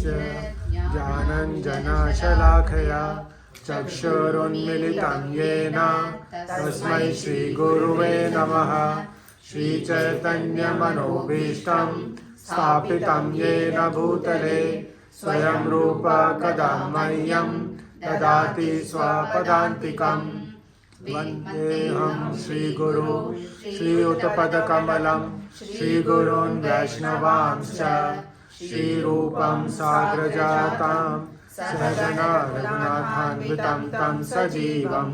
तस्य ज्ञानञ्जनशलाखया चक्षुरुन्मिलितं येन तस्मै श्रीगुरुवे नमः। श्रीचैतन्यमनोभीष्टं स्थापितं येन भूतले स्वयं रूप कदा मह्यं ददाति स्वपदान्तिकम्। वन्देऽहं श्रीगुरु श्रीयुतपदकमलं श्रीगुरून् वैष्णवांश्च श्रीरूपं साग्रजातां सहगना रघुनाथान्वितं तं सजीवं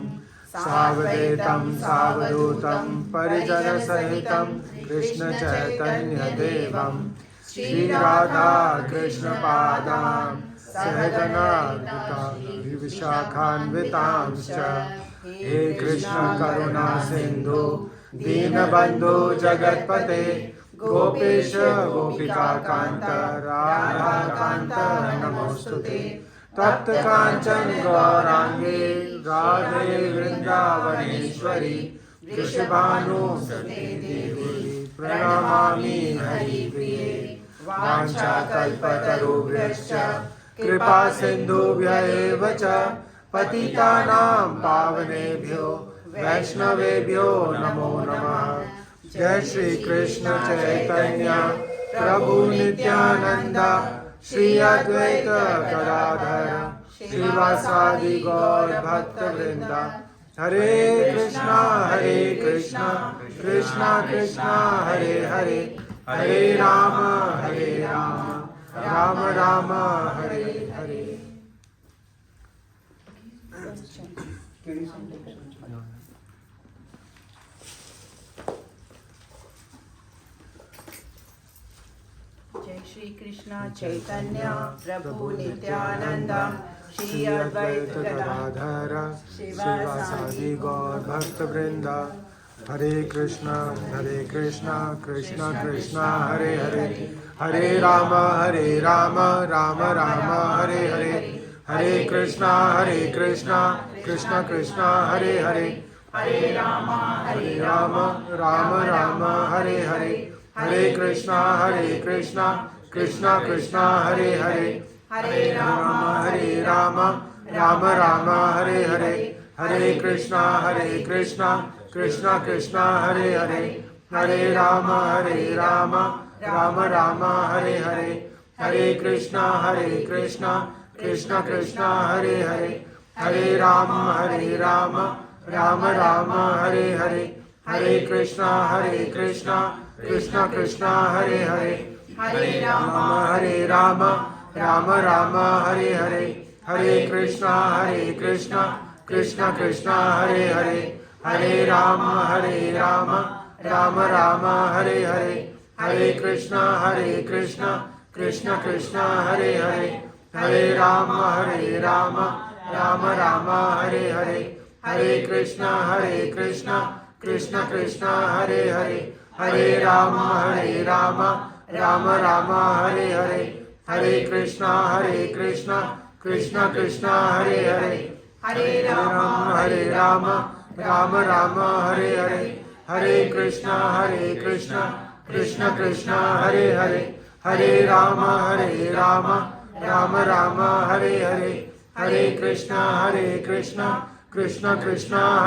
सावधूतं सावधूतं परिजनसहितं कृष्णचैतन्यदेवं श्रीराधा कृष्णपादां सहगना विशाखान्वितांश्च। हे कृष्ण करुणा सिंधु दीनबंधु जगतपते गोपेश गोपिकाकांत राधाकांत नमोस्तुते। तप्त कांचन गौरांगे राधे वृंदावनेश्वरी वृषभानुसुते देवी प्रणमामि हरिप्रिये। वाञ्छाकल्पतरुभ्यश्च कृपा सिन्धुभ्य एव च पतितानां पावनेभ्यो वैष्णवेभ्यो नमो नमः। जय श्री कृष्ण चैतन्य प्रभु नित्यानंद श्री अद्वैत गदाधर श्रीवासादि गौर भक्तवृंद। हरे कृष्णा कृष्णा कृष्णा हरे हरे, हरे राम राम राम हरे हरे। जय श्री कृष्ण चैतन्य प्रभु नित्यानंद श्री अद्वैत गदाधर श्रीवासादि गौर भक्तवृंद। हरे कृष्णा कृष्णा कृष्णा हरे हरे, हरे राम राम राम हरे हरे। हरे कृष्णा कृष्णा कृष्णा हरे हरे, हरे राम राम राम हरे हरे। हरे कृष्णा कृष्णा हरे हरे, हरे राम राम राम हरे हरे। हरे कृष्णा कृष्णा हरे हरे, हरे राम राम राम हरे हरे। हरे कृष्णा कृष्णा हरे हरे, हरे राम राम राम हरे हरे। हरे कृष्णा कृष्णा हरे हरे, हरे राम राम राम हरे हरे। हरे कृष्णा कृष्णा हरे हरे, हरे राम राम राम हरे हरे। हरे कृष्णा कृष्णा हरे हरे, हरे राम राम राम हरे हरे। हरे कृष्णा कृष्णा हरे हरे, हरे राम राम राम हरे हरे। हरे कृष्णा कृष्णा हरे हरे, हरे राम राम राम हरे हरे। हरे कृष्णा कृष्णा हरे हरे, हरे राम राम राम हरे हरे। हरे कृष्णा कृष्णा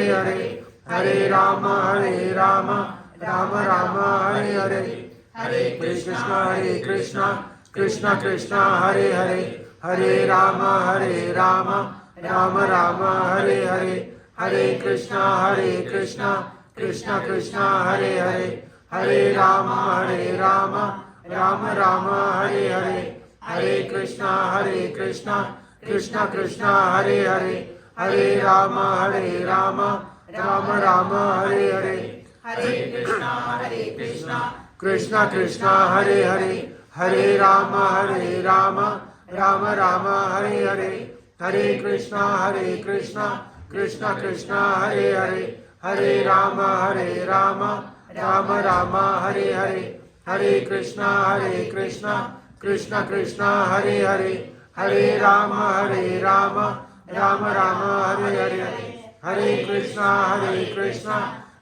हरे हरे, हरे राम राम राम हरे हरे। हरे कृष्णा कृष्णा हरे हरे, हरे राम राम राम हरे हरे। हरे कृष्णा कृष्णा हरे हरे, हरे राम राम राम हरे हरे। हरे कृष्णा कृष्णा हरे हरे, हरे राम राम राम हरे हरे। हरे कृष्णा कृष्णा हरे हरे, हरे राम राम राम हरे हरे। हरे कृष्णा कृष्णा हरे हरे, हरे राम राम राम हरे हरे। हरे कृष्णा कृष्णा हरे हरे, हरे राम राम राम हरे हरे। हरे कृष्णा कृष्णा हरे हरे, हरे राम राम राम हरे हरे। हरे कृष्णा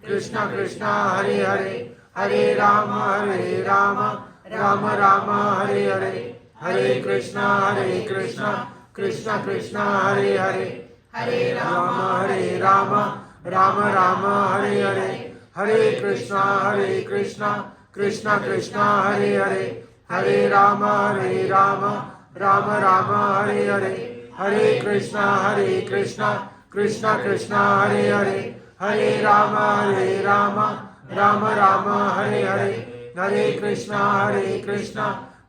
कृष्णा कृष्णा हरे हरे, हरे राम राम राम हरे हरे, हरे कृष्णा कृष्णा कृष्णा हरे हरे, हरे राम राम राम हरे हरे, हरे कृष्णा कृष्णा कृष्णा हरे हरे, हरे राम राम राम हरे हरे, हरे कृष्णा कृष्णा कृष्णा हरे हरे, हरे राम राम राम हरे हरे, हरे कृष्णा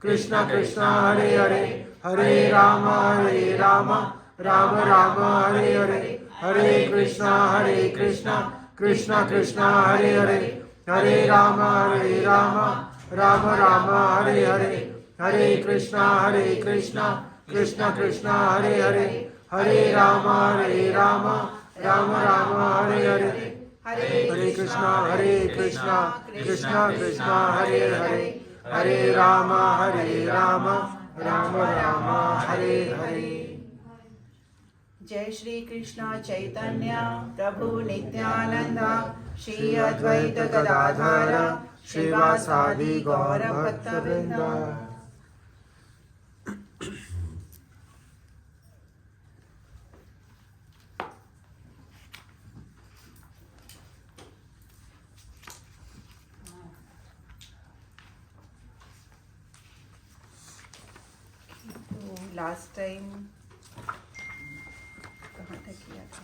कृष्णा कृष्णा हरे हरे, हरे राम राम राम हरे हरे, हरे कृष्णा कृष्णा कृष्णा हरे हरे, हरे राम राम राम हरे हरे, हरे कृष्णा कृष्णा कृष्णा हरे हरे, हरे राम राम राम हरे हरे, हरे कृष्णा कृष्णा कृष्णा हरे हरे, हरे राम राम राम हरे हरे। जय श्री कृष्ण चैतन्य प्रभु नित्यानंद श्री अद्वैत गदाधर श्रीवासादि गौर भक्तवृंद। लास्ट टाइम कहाँ तक किया था?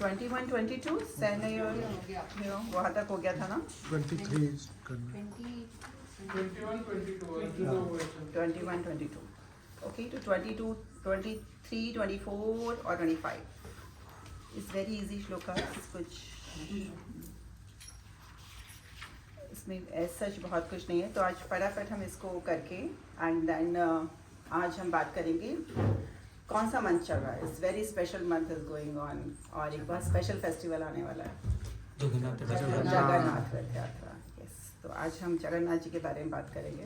21, 22 सैन्य वहाँ तक हो गया था ना? 23 करना। 21, 22 ओके, तो 22, 23, 24 और 25 इट्स वेरी इजी श्लोका। कुछ इसमें सच बहुत कुछ नहीं है, तो आज फटाफट हम इसको करके एंड देन आज हम बात करेंगे कौन सा मंथ चल रहा है। It's very special month is going on और एक बहुत स्पेशल फेस्टिवल आने वाला है, जगन्नाथ रथ यात्रा। यस, तो आज हम जगन्नाथ जी के बारे में बात करेंगे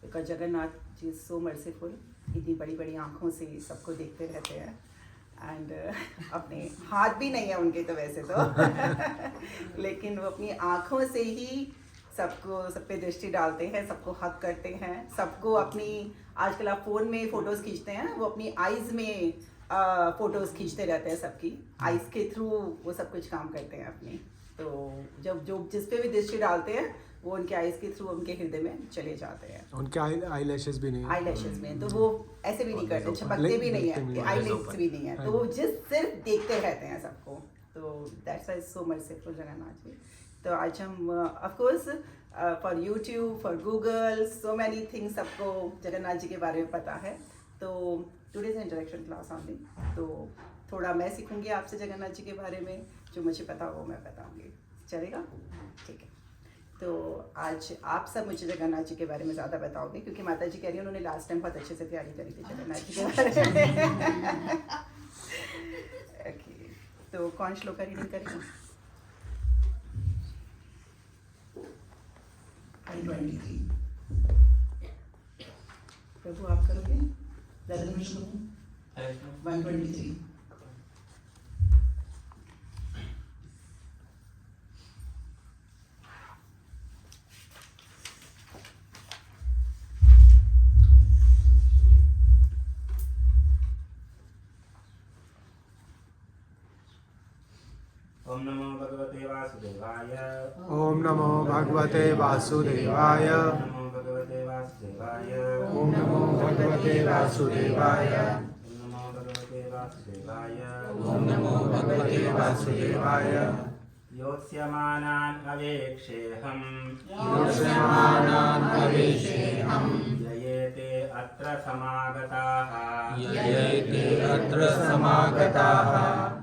because Jagannath ji so merciful, इतनी बड़ी बड़ी आँखों से सबको देखते रहते हैं एंड अपने हाथ भी नहीं है उनके तो वैसे तो लेकिन वो अपनी आँखों से ही सबको सब पे दृष्टि डालते हैं, सबको हक करते हैं, सबको अपनी आजकल आप फ़ोन में फ़ोटोज़ खींचते हैं, वो अपनी आइज़ में फ़ोटोज़ खींचते रहते हैं, सबकी आइज़ के थ्रू वो सब कुछ काम करते हैं अपनी। तो जब जो जिस पे भी दृष्टि डालते हैं वो उनके आइज़ के थ्रू उनके हृदय में चले जाते हैं। उनके आई लैशेस भी नहीं है, आई लैशेस में तो वो ऐसे भी नहीं करते, चमकते भी नहीं है, आई लिड्स भी नहीं है, तो वो सिर्फ देखते रहते हैं सबको। तो that's why so merciful Jagannath ji. तो आज हम of course for YouTube, for Google, so many things सबको जगन्नाथ जी के बारे में पता है। तो टुडेज इंट्रोडक्शन क्लास ऑनली, तो थोड़ा मैं सीखूंगी आपसे जगन्नाथ जी के बारे में, जो मुझे पता हो मैं बताऊंगी, चलेगा? ठीक है। तो आज आप सब मुझे जगन्नाथ जी के बारे में ज़्यादा बताओगे क्योंकि माता जी कह रही हैं उन्होंने लास्ट टाइम बहुत अच्छे से तैयारी करी थी जगन्नाथ जी के बारे में। ओके, तो कौन श्लोका रीडिंग करेगा? 123 प्रभु आप करोगे? 123 ओम नमो भगवते वासुदेवाय। ओम नमो भगवते वासुदेवाय। ओम नमो भगवते वासुदेवाय। ओम नमो भगवते वासुदेवाय। ओम नमो भगवते वासुदेवाय। ओम नमो भगवते वासुदेवाय। योत्स्यमानान् अवेक्षेऽहम्। योत्स्यमानान् अवेक्षेऽहम्। ययेते अत्र समागताः। ययेते अत्र समागताः।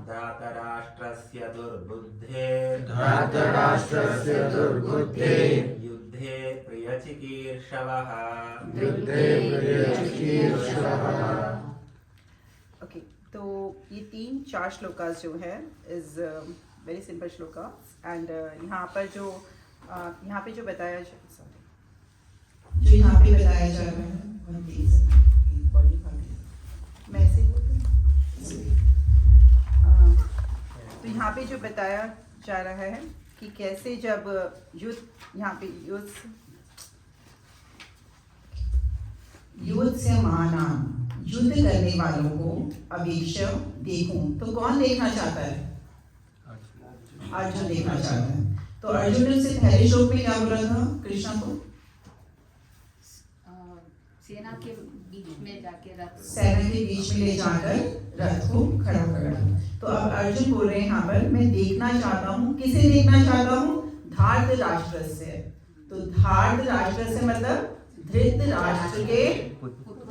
धातराष्ट्रस्य दुर्बुद्धे। धातराष्ट्रस्य दुर्बुद्धे। युद्धे प्रियचिकीर्षवः। युद्धे प्रियचिकीर्षवः। ओके, तो ये 3-4 श्लोकास जो है is very simple shlokas and यहाँ पर जो बताया, सॉरी जो यहाँ पे बताया जा रहा है मैं ऐसे बोलती हूँ। तो यहाँ पे जो बताया जा रहा है कि कैसे जब युद्ध यहाँ पे युद्ध से महानाम युद्ध करने वालों को अवेक्ष्य देखूं, तो कौन देखना चाहता है? अर्जुन देखना चाहता है। तो अर्जुन ने उससे पहले श्लोक में क्या बोला था कृष्णा को? सेना के बीच में जाके रथ, सेना के बीच में ले जाकर रथ को खड़ा करना। तो अब अर्जुन बोल रहे हैं यहाँ पर, मैं देखना चाहता हूँ। किसे देखना चाहता हूँ? धृतराष्ट्र से। तो धृतराष्ट्र से मतलब धृतराष्ट्र के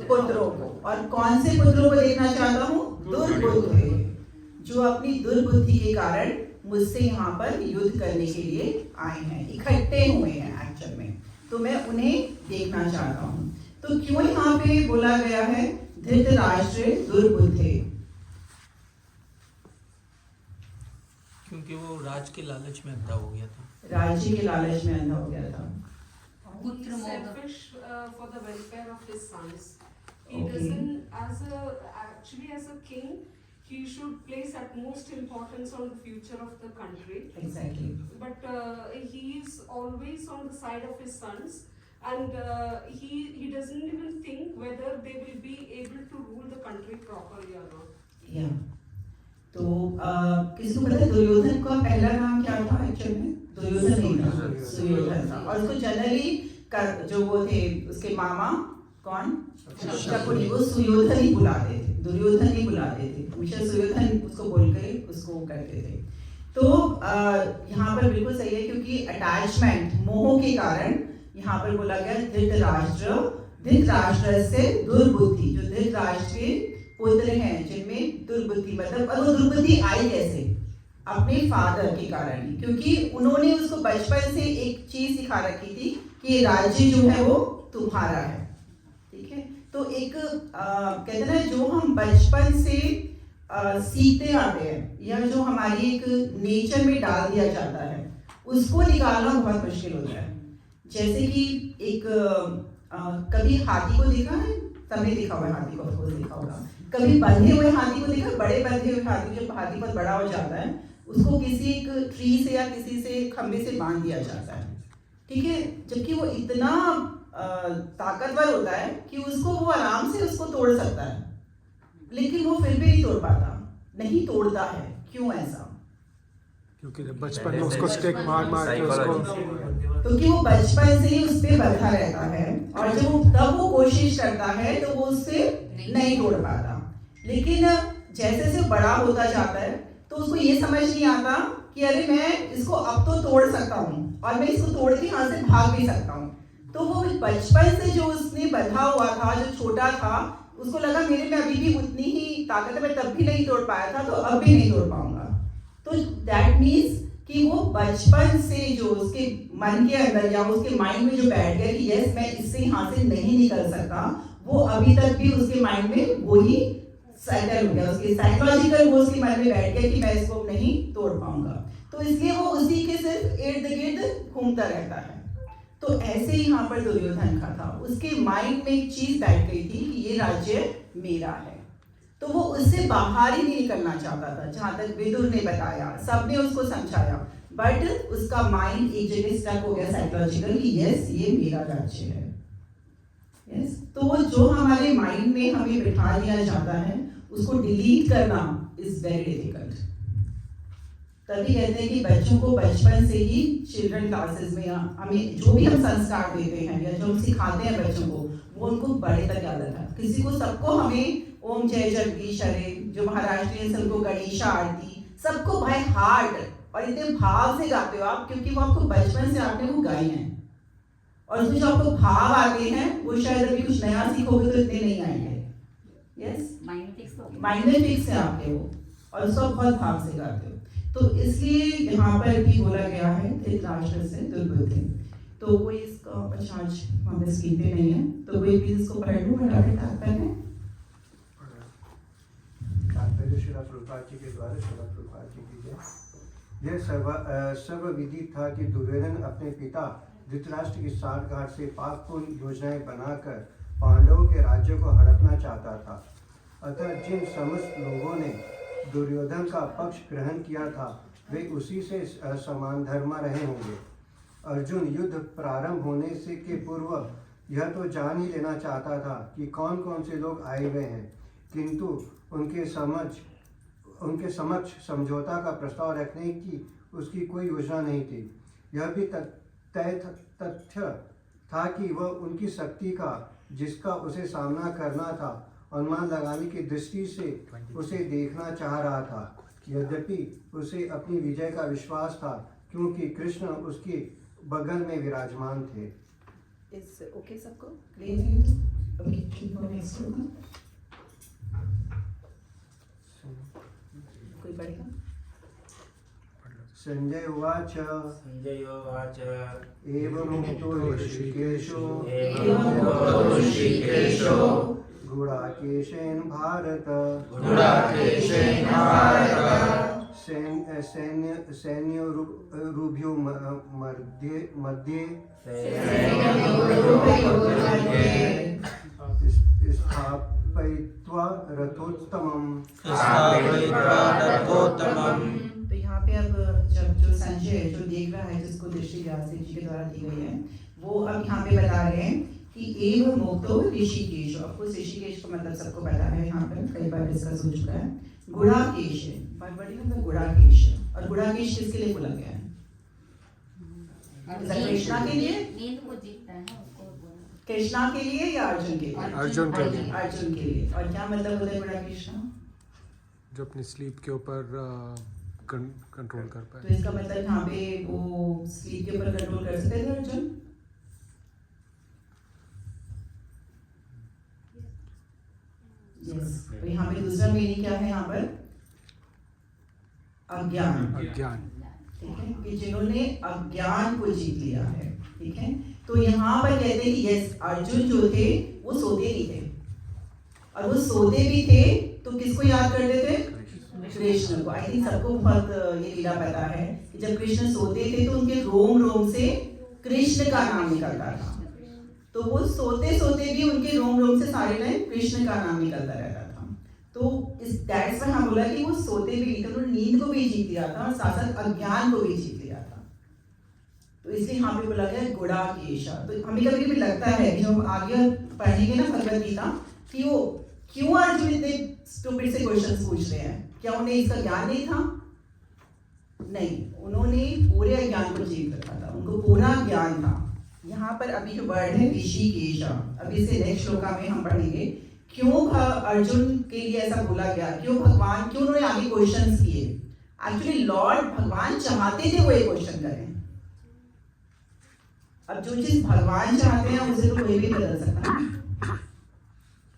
पुत्रों को। और कौन से पुत्रों को देखना चाहता हूँ? दुर्बुद्धि, जो अपनी दुर्बुद्धि के कारण मुझसे यहाँ पर युद्ध करने के लिए आए हैं, इकट्ठे हुए हैं एक्चुअल में। तो मैं उन्हें देखना चाहता हूँ। तो क्यों यहाँ पे बोला गया है धृतराष्ट्र दुर्बुद्धे? क्योंकि वो राज के लालच में अंधा हो गया था। राज्य के लालच में अंधा हो गया था। पुत्र मोह, selfish for the welfare of his sons. He Okay. doesn't, as a king, he should place utmost importance on the future of the country. Exactly. But he is always on the side of his sons, and he doesn't even think whether they will be able to rule the country properly or not. Yeah. तो किसको पता है दुर्योधन का पहला नाम क्या था actual में? दुर्योधन नहीं था, सुयोधन था। और उसको जनरली जो वो थे उसके मामा कौन? शकुनी, वो सुयोधन ही बुलाते थे, दुर्योधन ही बुलाते थे। हमेशा सुयोधन उसको बोल के उसको करते थे। तो यहाँ पर बिल्कुल सही है, क्योंकि अटैचमेंट मोह के कारण यहाँ पर बोला गया धृतराष्ट्र, धृतराष्ट्र से दुर्बुद्धि, जो धृतराष्ट्र के पुत्र हैं जिनमें दुर्बुद्धि, मतलब और वो दुर्बुद्धि आई कैसे? अपने फादर के कारण, क्योंकि उन्होंने उसको बचपन से एक चीज सिखा रखी थी कि ये राज्य जो है वो तुम्हारा है। ठीक है, तो एक कहते हैं ना, जो हम बचपन से सीखते आते हैं या जो हमारी एक नेचर में डाल दिया जाता है, उसको निकालना बहुत मुश्किल होता है। जैसे कि एक कभी हाथी को देखा है? सबने देखा हुआ है हाथी को, ऑफकोर्स देखा होगा। कभी बंधे हुए हाथी को देखा? बड़े बंधे हुए हाथी, जब हाथी बहुत बड़ा हो जाता है उसको किसी एक ट्री से या किसी से खंबे से बांध दिया जाता है। ठीक है, जबकि वो इतना ताकतवर होता है कि उसको वो आराम से उसको तोड़ सकता है, लेकिन वो फिर भी नहीं तोड़ पाता, नहीं तोड़ता है। क्यों ऐसा? क्योंकि बचपन में उसको स्टिक मार मार के उसको, क्योंकि वो बचपन से ही उस पे बंधा रहता है, और जब तब वो कोशिश करता है तो वो उससे नहीं तोड़ पाता। लेकिन जैसे जैसे बड़ा होता जाता है तो उसको ये समझ नहीं आता कि अरे मैं इसको अब तो तोड़ सकता हूँ और मैं इसको तोड़ के यहाँ से भाग भी सकता हूँ। तो वो बचपन से जो उसने बंधा हुआ था, जो छोटा था, उसको लगा मेरे में अभी भी उतनी ही ताकत है, मैं तब भी नहीं तोड़ पाया था तो अब भी नहीं तोड़ पाऊंगा। तो दैट मीन्स कि वो बचपन से जो उसके मन के अंदर या उसके माइंड में जो बैठ गया कि यस मैं इससे यहाँ से नहीं निकल सकता, वो अभी तक भी उसके माइंड में वो ही सेटल हो गया, उसके साइकोलॉजिकल वो उसके मन में बैठ गया कि मैं इसको नहीं तोड़ पाऊंगा। तो इसलिए वो उसी के सिर्फ इर्द गिर्द घूमता रहता है। तो ऐसे ही यहाँ पर दुर्योधन का था, उसके माइंड में एक चीज बैठ गई थी कि ये राज्य मेरा है, तो वो उससे बाहर ही नहीं निकलना चाहता था। जहां तक विदुर ने बताया, सबने उसको समझाया, बट उसका माइंड एक जगह स्टक हो गया साइकोलॉजिकल कि यस ये मेरा राज्य है। यस, तो वो जो हमारे माइंड में हमें बिठा दिया जाता है उसको डिलीट करना इज वेरी डिफिकल्ट। तभी कहते हैं कि बच्चों को बचपन से ही चिल्ड्रन क्लासेस में हमें जो भी हम संस्कार देते हैं या जो हम सिखाते हैं बच्चों को, वो उनको बड़े तक याद रहता है। किसी को सबको हमें ओम जय जगदीश हरे, जो महाराष्ट्रीय सबको गणेशा आरती, सबको भाई हार्ट और इतने भाव से गाते हो आप, क्योंकि वो आपको बचपन से आपने वो गाए हैं। और उसमें जो आपको भाव आते हैं वो शायद अभी कुछ नया सीखोगे तो इतने नहीं आएंगे। यस, माइंड में फिक्स है आपके वो, और उसको बहुत भाव से गाते हो। तो इसलिए यहाँ पर भी बोला गया है धृतराष्ट्र से दुर्बुद्धि। तो कोई इसका अच्छा आज वहाँ पे स्क्रीन पे नहीं है, तो कोई प्लीज इसको पढ़ लूँ फटाफट तात्पर्य। तात्पर्य श्रील प्रभुपाद जी के द्वारा श्रील प्रभुपाद जी की जय। यह सर्वविदित था कि दुर्योधन अपने पिता धृतराष्ट्र की साठगांठ से पापपूर्ण योजनाएं बनाकर पांडवों के राज्य को हड़पना चाहता था। अतः जिन समस्त लोगों ने दुर्योधन का पक्ष ग्रहण किया था वे उसी से समान धर्मा रहे होंगे। अर्जुन युद्ध प्रारंभ होने से के पूर्व यह तो जान ही लेना चाहता था कि कौन कौन से लोग आए हुए हैं, किंतु उनके समक्ष समझौता का प्रस्ताव रखने की उसकी कोई योजना नहीं थी। यह भी तथ्य था कि वह उनकी शक्ति का जिसका उसे सामना करना था अनुमान लगाने की दृष्टि से उसे देखना चाह रहा था। यद्यपि उसे अपनी विजय का विश्वास था क्योंकि कृष्ण उसके बगल में विराजमान थे। इस ओके सबको क्लियर? ओके कोई पढ़ेगा? संजय उवाच संजय उवाच एवमुक्तो ऋषिकेशो गुडाकेशेन भारत सैन्योरुभ्यो मध्ये स्थापयित्वा रथोत्तमम्। तो यहाँ पे अब जब जो संजय जो देख रहा है जिसको दृष्टि व्यास जी के द्वारा दी गई है वो अब यहाँ पे बता रहे हैं कि एव मोक्तो ऋषिकेश। आपको ऋषिकेश का मतलब सबको पता है, यहाँ पर कई बार डिस्कस हो चुका है। गुड़ाकेश है, बड़ी मतलब गुड़ाकेश है। और गुड़ाकेश किसके लिए बोला गया है? कृष्णा के लिए? नींद को जीतता है उसको बोला। कृष्णा के लिए या अर्जुन के लिए? अर्जुन के लिए। अर्जुन के लिए। और क्या मतलब होता है गुड़ाकेश का? जो अपनी स्लीप के ऊपर कंट्रोल कर तो पाए। इसका मतलब यहाँ पे वो स्लीप के ऊपर कंट्रोल कर सकते थे अर्जुन? यस। तो यहाँ पे दूसरा मीनिंग क्या है? यहाँ पर अज्ञान। अज्ञान, ठीक है, कि जिन्होंने अज्ञान को जीत लिया है। ठीक है, तो यहाँ पर कहते हैं कि यस अर्जुन जो थे वो सोते नहीं थे, और वो सोते भी थे तो किसको याद करते थे? कृष्ण को। आई थिंक सबको बहुत ये लीला पता है कि जब कृष्ण सोते थे तो उनके रोम रोम से कृष्ण का नाम निकलता था। तो वो सोते सोते भी उनके रोम रोम से सारे टाइम कृष्ण का नाम निकलता रहता था। तो इस दैट्स व्हाई हम बोला कि वो सोते भी नहीं थे, उन्होंने नींद को भी जीत लिया था और साथ साथ अज्ञान को भी जीत लिया था। तो इसलिए यहाँ पे बोला गया गुड़ाकेश। तो हमें कभी कभी लगता है कि हम आगे पढ़ेंगे ना भगवद गीता कि वो क्यों अर्जुन इतने स्टूपिड से क्वेश्चंस पूछ रहे हैं? क्या उन्हें इसका ज्ञान नहीं था? नहीं, उन्होंने पूरे ज्ञान को जीत रखा था, उनको पूरा ज्ञान था। यहाँ पर अभी जो वर्ड है ऋषिकेश, अभी से नेक्स्ट श्लोका में हम पढ़ेंगे क्यों अर्जुन के लिए ऐसा बोला गया, क्यों भगवान, क्यों उन्होंने आगे क्वेश्चंस किए। एक्चुअली लॉर्ड भगवान चाहते थे वो ये क्वेश्चन करें। अब जो चीज भगवान चाहते हैं उसे तो कोई भी बदल सकता है।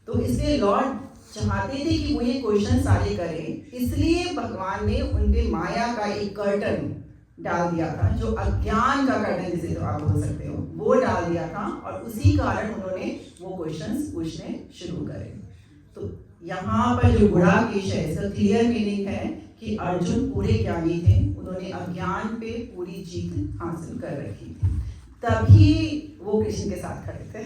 तो इसलिए लॉर्ड चाहते थे कि वो ये क्वेश्चन सारे करें, इसलिए भगवान ने उनके माया का एक कर्टन डाल दिया था, जो अज्ञान का कर्टन जिसे तो आप बोल सकते हो, वो डाल दिया था, और उसी कारण उन्होंने वो क्वेश्चंस पूछने शुरू करे। तो यहाँ पर जो गुड़ाकेश है इसका क्लियर मीनिंग है कि अर्जुन पूरे ज्ञानी थे, उन्होंने अज्ञान पे पूरी जीत हासिल कर रखी थी, तभी वो कृष्ण के साथ खड़े थे।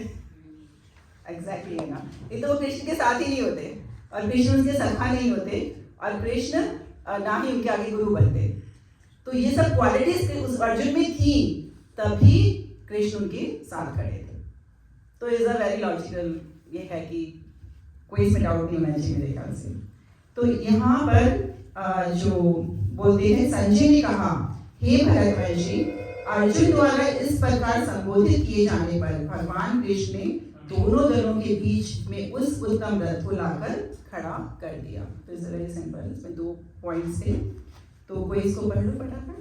एग्जैक्टली है ना, ये तो कृष्ण के साथ ही नहीं होते, और कृष्ण उनके सखा नहीं होते, और कृष्ण ना ही उनके आगे गुरु बनते। तो ये सब क्वालिटीज उस अर्जुन में थी, तभी कृष्ण उनके साथ खड़े थे। तो इज अ वेरी लॉजिकल, ये है कि कोई इसमें डाउट नहीं होना चाहिए मेरे ख्याल से। तो यहाँ पर जो बोलते हैं संजय ने कहा, हे भरतवंशी, अर्जुन द्वारा इस प्रकार संबोधित किए जाने पर भगवान कृष्ण ने दोनों दलों के बीच में उस उत्तम रथ को लाकर खड़ा कर दिया। तो इट्स वेरी सिंपल, इसमें 2 पॉइंट्स थे। तो कोई इसको पढ़ लो फटाफट।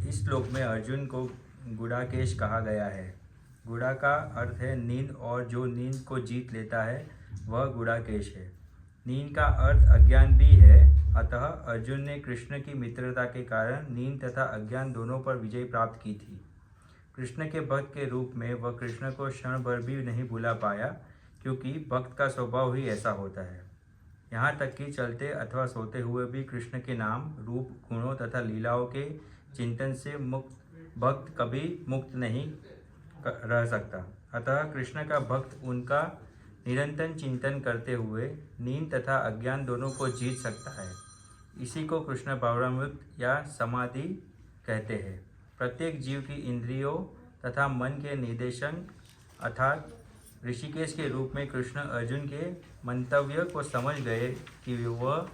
इस श्लोक में अर्जुन को गुड़ाकेश कहा गया है। गुड़ा का अर्थ है नींद, और जो नींद को जीत लेता है वह गुड़ाकेश है। नींद का अर्थ अज्ञान भी है, अतः अर्जुन ने कृष्ण की मित्रता के कारण नींद तथा अज्ञान दोनों पर विजय प्राप्त की थी। कृष्ण के भक्त के रूप में वह कृष्ण को क्षण भर भी नहीं भुला पाया, क्योंकि भक्त का स्वभाव ही ऐसा होता है। यहाँ तक कि चलते अथवा सोते हुए भी कृष्ण के नाम, रूप, गुणों तथा लीलाओं के चिंतन से मुक्त भक्त कभी मुक्त नहीं रह सकता। अतः कृष्ण का भक्त उनका निरंतर चिंतन करते हुए नींद तथा अज्ञान दोनों को जीत सकता है। इसी को कृष्ण भावामृत या समाधि कहते हैं। प्रत्येक जीव की इंद्रियों तथा मन के निर्देशन अर्थात ऋषिकेश के रूप में कृष्ण अर्जुन के मंतव्य को समझ गए कि वह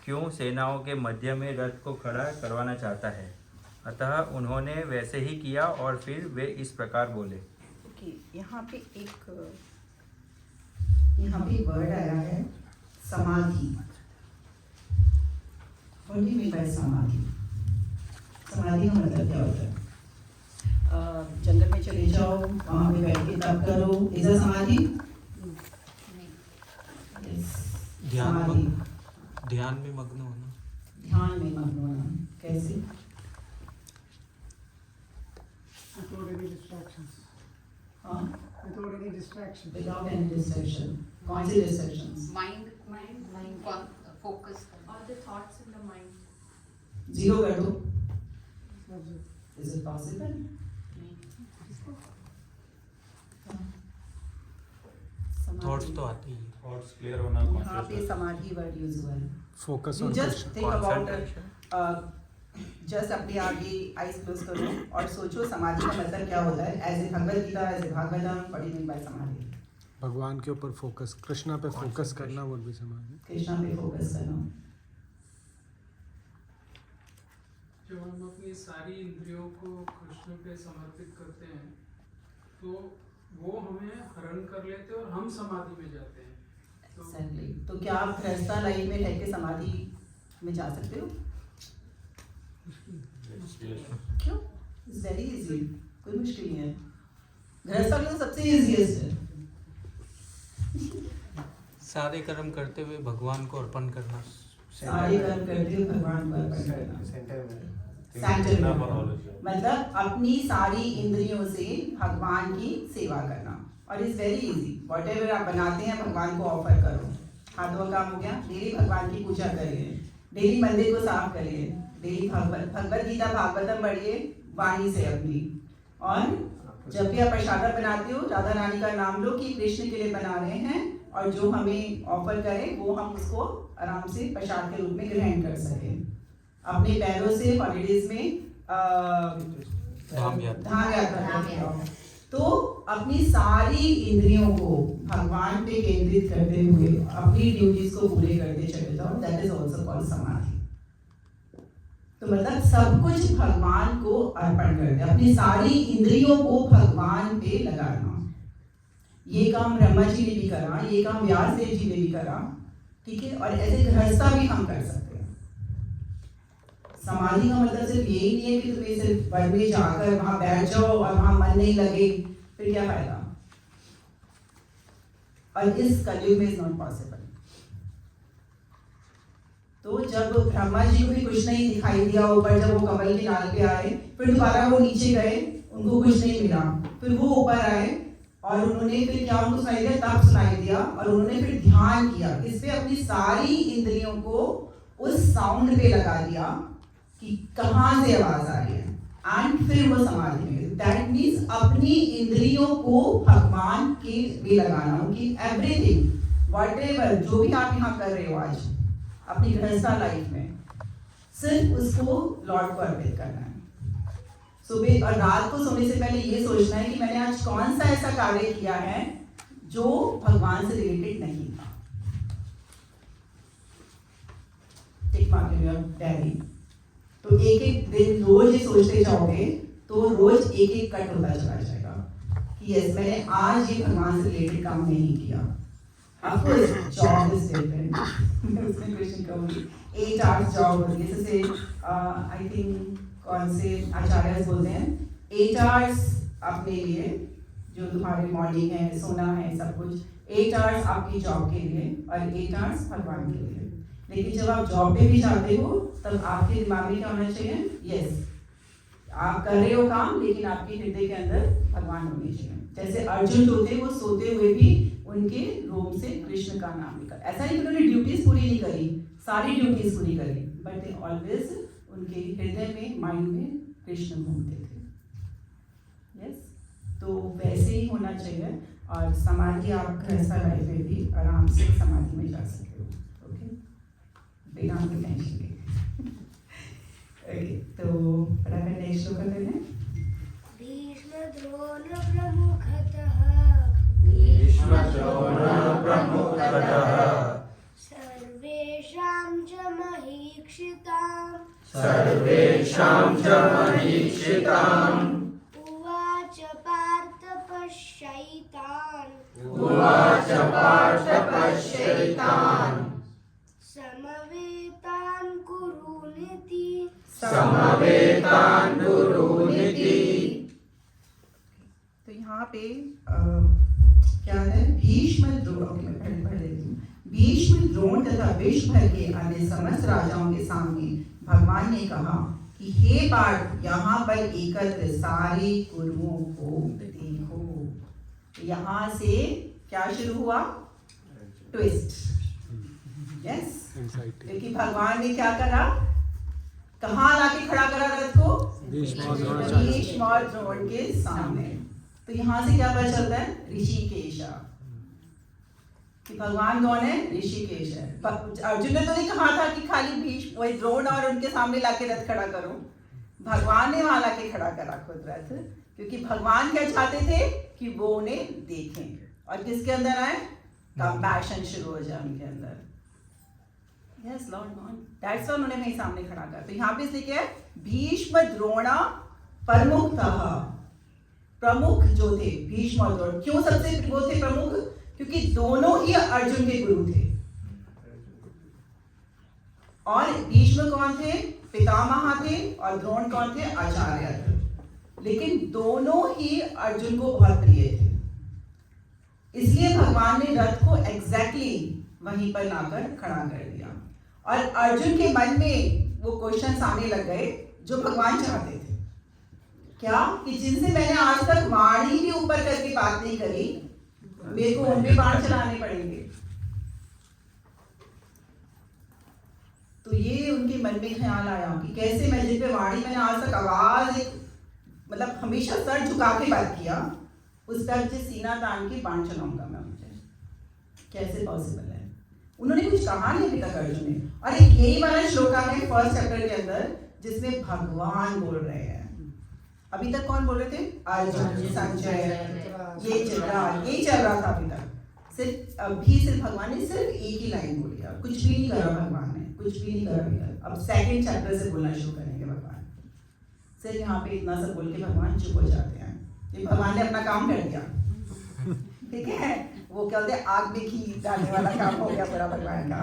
क्यों सेनाओं के मध्य में रथ को खड़ा करवाना चाहता है। अतः उन्होंने वैसे ही किया और फिर वे इस प्रकार बोले। कि यहाँ पे एक वर्ड आया है समाधि। What do you mean by समाधि? समाधि का मतलब क्या होता है? जंगल में चले जाओ, वहाँ पे बैठ के तप करो, इज अ समाधि? Yes. समाधि। ध्यान में मग्न होना। ध्यान में मग्न होना कैसे? Without any distractions. हाँ? Without any distractions. Without any distraction. कौन सी distractions? Mind focus All the thoughts in the mind. Zero कर दो। That's it. Is it possible? Thoughts तो आती ही है। थॉट्स क्लियर होना, यहाँ पे समाधि वर्ड यूज हुआ है। Focus You on just Krishna. think about Concentration. Just अपने आगे आइज क्लोज करो और सोचो समाधि का मतलब क्या होता है। As a Bhagavad Gita, as a Bhagavatam, what do you mean by samadhi? भगवान के ऊपर फोकस, कृष्णा पे फोकस करना वो भी समाधि। कृष्णा पे फोकस करना। जब हम अपनी सारी इंद्रियों को कृष्ण पे समर्पित करते हैं तो वो हमें हरण कर लेते हैं और हम समाधि में जाते हैं। Exactly. तो क्या आप गृहस्था लाइफ में रह के समाधि में जा सकते हो? क्यों? It's very easy. कोई मुश्किल नहीं है। गृहस्था के लिए सबसे इजीएस्ट है। सारे कर्म करते हुए भगवान को अर्पण करना। सारे कर्म करते हुए भगवान को अर्पण करना। सेंटर में Sanctuary मतलब अपनी सारी इंद्रियों से भगवान की सेवा करना। और इज वेरी इजी। व्हाटएवर आप बनाते हैं भगवान को ऑफर करो। हाथों का काम हो गया। डेली भगवान की पूजा करिए, डेली मंदिर को साफ करिए, डेली भगवद गीता भागवतम पढ़िए वाणी से अपनी। और जब भी आप प्रसाद बनाते हो राधा रानी का नाम लो कि कृष्ण के लिए बना रहे हैं और जो हमें ऑफर करे वो हम उसको आराम से प्रसाद के रूप में ग्रहण कर सकें। अपने पैरों से हॉलीडेज में धाम यात्रा तो अपनी सारी इंद्रियों को भगवान पे केंद्रित करते हुए अपनी ड्यूटीज को पूरे करते चले जाओ। दैट इज आल्सो कॉल्ड समाधि। तो मतलब सब कुछ भगवान को अर्पण कर दे, अपनी सारी इंद्रियों को भगवान पे लगाना। ये काम ब्रह्मा जी ने भी करा, ये काम व्यास देव जी ने भी करा, ठीक है। और ऐसे गृहस्था भी हम कर सकते हैं। समाधि का मतलब सिर्फ यही नहीं है कि तुम्हें सिर्फ वन में जाकर वहां बैठ जाओ और वहां मन नहीं लगे, फिर क्या फायदा। और इस कलयुग में इज नॉट पॉसिबल। तो जब ब्रह्मा जी को भी कुछ नहीं दिखाई दिया ऊपर, जब वो कमल के डाल पे आए, फिर दोबारा वो नीचे गए, उनको कुछ नहीं मिला, फिर वो ऊपर आए और उन्होंने फिर क्या उनको सुनाई दिया, तब सुनाई दिया और उन्होंने फिर ध्यान किया, इस पे अपनी सारी इंद्रियों को उस साउंड पे लगा दिया कि कहाँ से आवाज आ रही है, एंड फिर वो समाधि में। दैट मीन्स अपनी इंद्रियों को भगवान के भी लगाना, उनकी एवरीथिंग व्हाटएवर जो भी आप यहाँ कर रहे हो आज अपनी गृहस्था लाइफ में, सिर्फ उसको लॉर्ड को अर्पित करना है। सुबह और रात को सोने से पहले ये सोचना है कि मैंने आज कौन सा ऐसा कार्य किया है जो भगवान से रिलेटेड नहीं था। Tick mark in your diary. तो एक एक दिन रोज ये सोचते जाओगे तो रोज एक एक कट होता चला जाएगा कि यस मैंने आज ये भगवान से रिलेटेड काम नहीं किया। Of course, job is different. मैं उसमें क्वेश्चन कहूँगी 8 hours जॉब होती है, जैसे आई थिंक कौन से आचार्य बोलते हैं 8 hours अपने लिए जो तुम्हारी मॉर्निंग है, सोना है, सब कुछ 8 hours आपकी जॉब के लिए और 8 hours भगवान के लिए। लेकिन जब आप जॉब पे भी जाते हो तब आपके दिमाग में क्या होना चाहिए, यस आप कर रहे हो काम लेकिन आपके हृदय के अंदर भगवान होने चाहिए। जैसे अर्जुन जो थे वो सोते हुए भी उनके रोम से कृष्ण का नाम निकल। ऐसा नहीं कि उन्होंने ड्यूटीज पूरी नहीं करी, सारी ड्यूटीज पूरी करी, बट दे ऑलवेज उनके हृदय में, माइंड में कृष्ण घूमते थे। यस, तो वैसे ही होना चाहिए। और समाधि आप गृहस्थ लाइफ में भी आराम से समाधि में जा सकते हो। ओके, बिना टेंशन के। ओके, तो फटाफट नेक्स्ट श्लोक कर लें। भीष्म द्रोण प्रमुखतः सर्वेषां च महीक्षिताम् उवाच पार्थ पश्यैतान् समवेतान् कुरुनिति। तो यहाँ पे क्या है, भीष्म द्रोण, भीष्म द्रोण तथा विश्व भर के अन्य समस्त राजाओं के सामने भगवान ने कहा कि हे पार्थ, यहाँ पर एकत्र सारे कुरुओं को देखो। यहाँ से क्या शुरू हुआ, ट्विस्ट। यस, क्योंकि भगवान ने क्या करा, कहाँ लाके खड़ा करा रथ को, भीष्म और द्रोण के सामने। तो यहाँ से क्या पता चलता है, ऋषिकेश, कि भगवान कौन है, ऋषिकेश है। अर्जुन ने तो नहीं कहा था कि खाली भीष्म वही द्रोण और उनके सामने लाके रथ खड़ा करो, भगवान ने वहां लाके खड़ा करा खुद रथ, क्योंकि भगवान क्या चाहते थे कि वो उन्हें देखें और किसके अंदर आए, कंपैशन शुरू हो जाए उनके अंदर। Yes Lord God, that's why उन्होंने वहीं सामने खड़ा करा। तो यहाँ पे इसलिए क्या है, भीष्म द्रोण प्रमुखतः, प्रमुख जो थे भीष्म और द्रोण। क्यों सबसे वो थे प्रमुख, क्योंकि दोनों ही अर्जुन के गुरु थे। और भीष्म कौन थे, पितामह थे, और द्रोण कौन थे, आचार्य थे। लेकिन दोनों ही अर्जुन को बहुत प्रिय थे, इसलिए भगवान ने रथ को एग्जैक्टली वहीं पर लाकर खड़ा कर दिया। और अर्जुन के मन में वो क्वेश्चन आने लग गए जो भगवान चाहते थे, क्या कि जिनसे मैंने आज तक वाणी भी ऊपर करके बात नहीं करी, मेरे को उन पे बाण चलाने पड़ेंगे। तो ये उनके मन में ख्याल आया कि कैसे मैं, जिन पे वाणी मैंने आज तक आवाज मतलब हमेशा सर झुका के बात किया, उस पर से सीना तान के बाण चलाऊंगा मैं, मुझे कैसे पॉसिबल है। उन्होंने कुछ कहा नहीं अभी तक अर्जुन ने। और एक यही वाला श्लोका है फर्स्ट चैप्टर के अंदर जिसमें भगवान बोल रहे हैं। अभी तक कौन बोल रहे थे, अर्जुन, संजय, ये चल रहा था अभी तक। सिर्फ भगवान ने सिर्फ एक ही लाइन बोली, कुछ भी नहीं करा भगवान ने, कुछ भी नहीं करा अभी तक। अब सेकंड चैप्टर से बोलना शुरू करेंगे भगवान। सिर्फ यहाँ पे इतना सब बोल के भगवान चुप हो जाते हैं कि भगवान ने अपना काम कर दिया। ठीक है, वो क्या बोलते हैं, आग में घी डालने वाला काम हो गया पूरा भगवान का।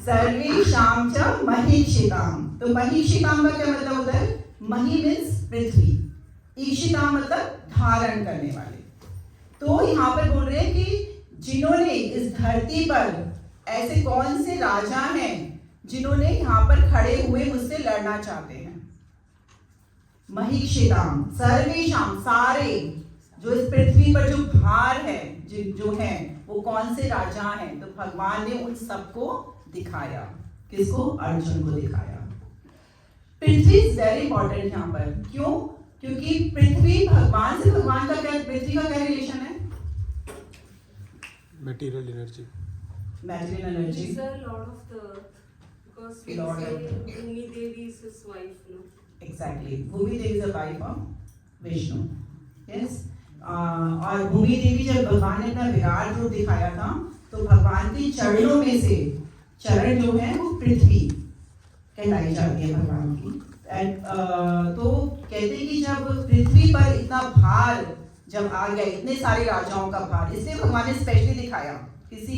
सर्वेषां च महीक्षिताम्। तो महीक्षिताम् का क्या मतलब होता है, मही मीन्स पृथ्वी, ईशिता मतलब धारण करने वाले। तो यहाँ पर बोल रहे हैं कि जिन्होंने इस धरती पर ऐसे कौन से राजा हैं जिन्होंने यहाँ पर खड़े हुए मुझसे लड़ना चाहते हैं। महीक्षिताम्, सर्वेषां, सारे जो इस पृथ्वी पर जो भार है, जो है वो कौन से राजा हैं। तो भगवान ने उन सबको दिखाया, किसको, अर्जुन को दिखाया। पृथ्वी इज वेरी इंपॉर्टेंट यहाँ पर, क्यों, क्योंकि पृथ्वी भगवान से, भगवान का क्या, पृथ्वी का क्या रिलेशन है, material energy, material energy. He's the lord of the earth, because we Lord say of the earth. Bhumi Devi is his wife, no? Exactly, Bhumi Devi is the wife of Vishnu. Yes, और भूमि देवी जब भगवान ने अपना विराट रूप दिखाया था, तो भगवान के चरणों में से चरण जो है वो पृथ्वी कहलाई जाती है भगवान की। तो कहते हैं कि जब पृथ्वी पर इतना भार जब आ गया, इतने सारे राजाओं का भार, इसलिए भगवान ने स्पेशली दिखाया किसी,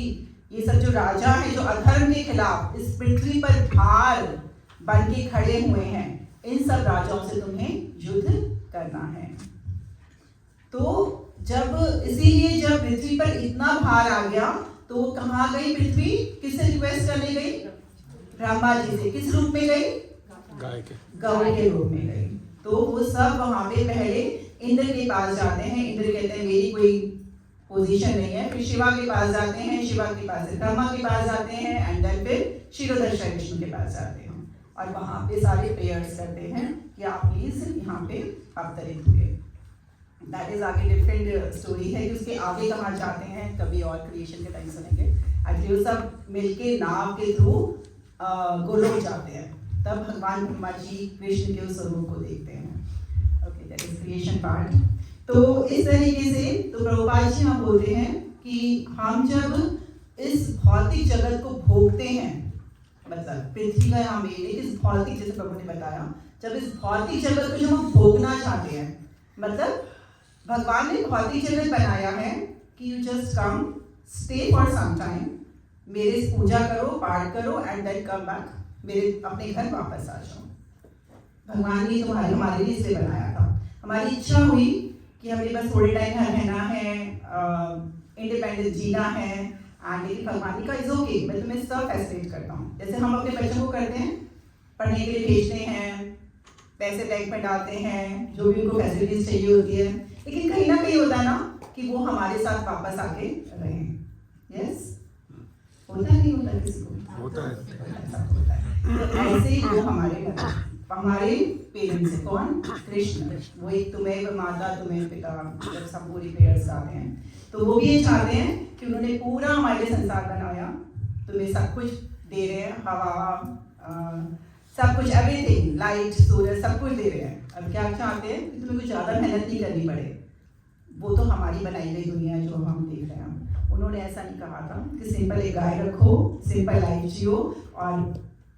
ये सब जो राजा हैं जो अधर्म के खिलाफ इस पृथ्वी पर भार बन के खड़े हुए हैं, इन सब राजाओं से तुम्हें युद्ध करना है। तो जब, इसीलिए जब पृथ्वी पर इतना भार आ गया, तो वो कहाँ गई पृथ्वी, किससे रिक्वेस्ट करने गई, ब्रह्मा जी से। किस रूप में गई, गाय के, गौ के रूप में गई। तो वो सब वहां पे पहले इंद्र के पास जाते हैं। इंद्र कहते हैं मेरी कोई पोजीशन नहीं है। फिर शिवा के पास जाते हैं, शिवा के पास से ब्रह्मा के पास जाते हैं एंड देन फिर क्षीरोदर्शन विष्णु के पास जाते हैं और वहाँ पे सारे प्रेयर्स करते हैं कि आप प्लीज यहाँ पे अवतरित हुए। दैट इज आगे डिफरेंट स्टोरी है कि उसके आगे कहाँ जाते हैं कभी और क्रिएशन के टाइम सुनेंगे। एक्चुअली वो सब मिलके नाव के थ्रू गोलोक जाते हैं, तब भगवान ब्रह्मा जी कृष्ण के उस स्वरूप को देखते हैं। Okay, that is creation part. तो इस तरीके से तो प्रभुपाद जी हम बोलते हैं कि हम जब इस भौतिक जगत को भोगते हैं, मतलब पृथ्वी का यहाँ मेल इस भौतिक, जैसे प्रभु ने बताया, जब इस भौतिक जगत को जब हम भोगना चाहते हैं, मतलब भगवान ने भौतिक जगत बनाया है कि you just come stay for some time, मेरे पूजा करो, पाठ करो एंड देन कम बैक, मेरे अपने घर वापस आ जाओ। भगवान ने तुम्हारे हमारे लिए इसलिए बनाया था। हमारी इच्छा हुई कि हमें बस थोड़े टाइम घर रहना है, इंडिपेंडेंट जीना है, एंड लेकिन भगवान का इज ओके, मैं तुम्हें सब फैसिलिटेट करता हूँ। जैसे हम अपने बच्चों को करते हैं, पढ़ने के लिए भेजते हैं, पैसे बैंक में डालते हैं, जो भी उनको फैसिलिटीज चाहिए होती है, लेकिन कहीं ना कहीं होता है ना कि वो हमारे साथ वापस आके रहें। यस, होता नहीं होता किसी को? होता है। तो ऐसे ही वो हमारे पेरेंट्स है। कौन? कृष्ण। वो एक तुम्हें माता तुम्हें पिता, जब सब पूरी प्रेयर्स गाते हैं तो वो भी ये चाहते हैं कि उन्होंने पूरा हमारे लिए संसार बनाया, तुम्हें सब कुछ दे रहे हैं, हवा, सब कुछ, एवरीथिंग, लाइट, सूरज, सब कुछ दे रहे हैं। अब क्या चाहते हैं कि तुम्हें कुछ ज़्यादा मेहनत नहीं करनी पड़े, वो तो हमारी बनाई गई दुनिया है जो हम देख रहे हैं। उन्होंने ऐसा नहीं कहा था कि सिंपल एक गाय रखो, सिंपल लाइफ जियो और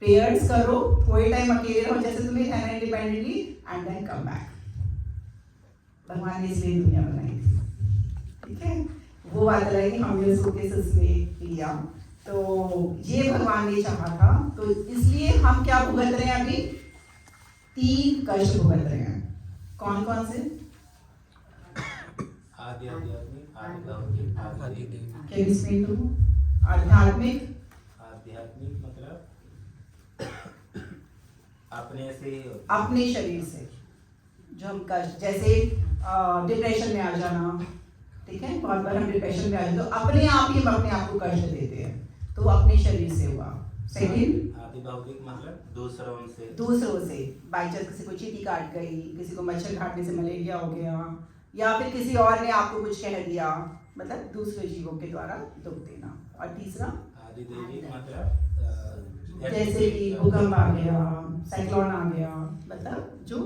प्रेयर्स करो, थोड़े टाइम अकेले रहो जैसे तुम्हें रहना independently and then come back. भगवान ने इसलिए दुनिया बनाई थी, ठीक है। वो बात अलग है, हमने उसको किस उसमें लिया, तो ये भगवान ने चाहा था। तो इसलिए हम क्या भुगत रहे हैं अभी? 3 कष्ट भुगत रहे हैं। कौन कौन से? आध्यात्मिक, आदिलौकिक, आदिदेव। Can you explain to? आध्यात्मिक मतलब अपने शरीर से जो हम कष्ट, जैसे डिप्रेशन में आ जाना, ठीक है, बहुत बार हम डिप्रेशन में आ जाते तो अपने आप ही हम अपने आप को कष्ट देते हैं, तो अपने शरीर से हुआ। सेकंड, आदिलौकिक मतलब दूसरों से बाई चांस किसी को चींटी काट गई, किसी को मच्छर काटने से मलेरिया हो गया, या फिर किसी और ने आपको कुछ कह दिया, मतलब दूसरे जीवों के द्वारा दुख देना। और तीसरा आदिदेवी मतलब जैसे कि भूकंप आ गया, साइक्लोन आ गया, मतलब जो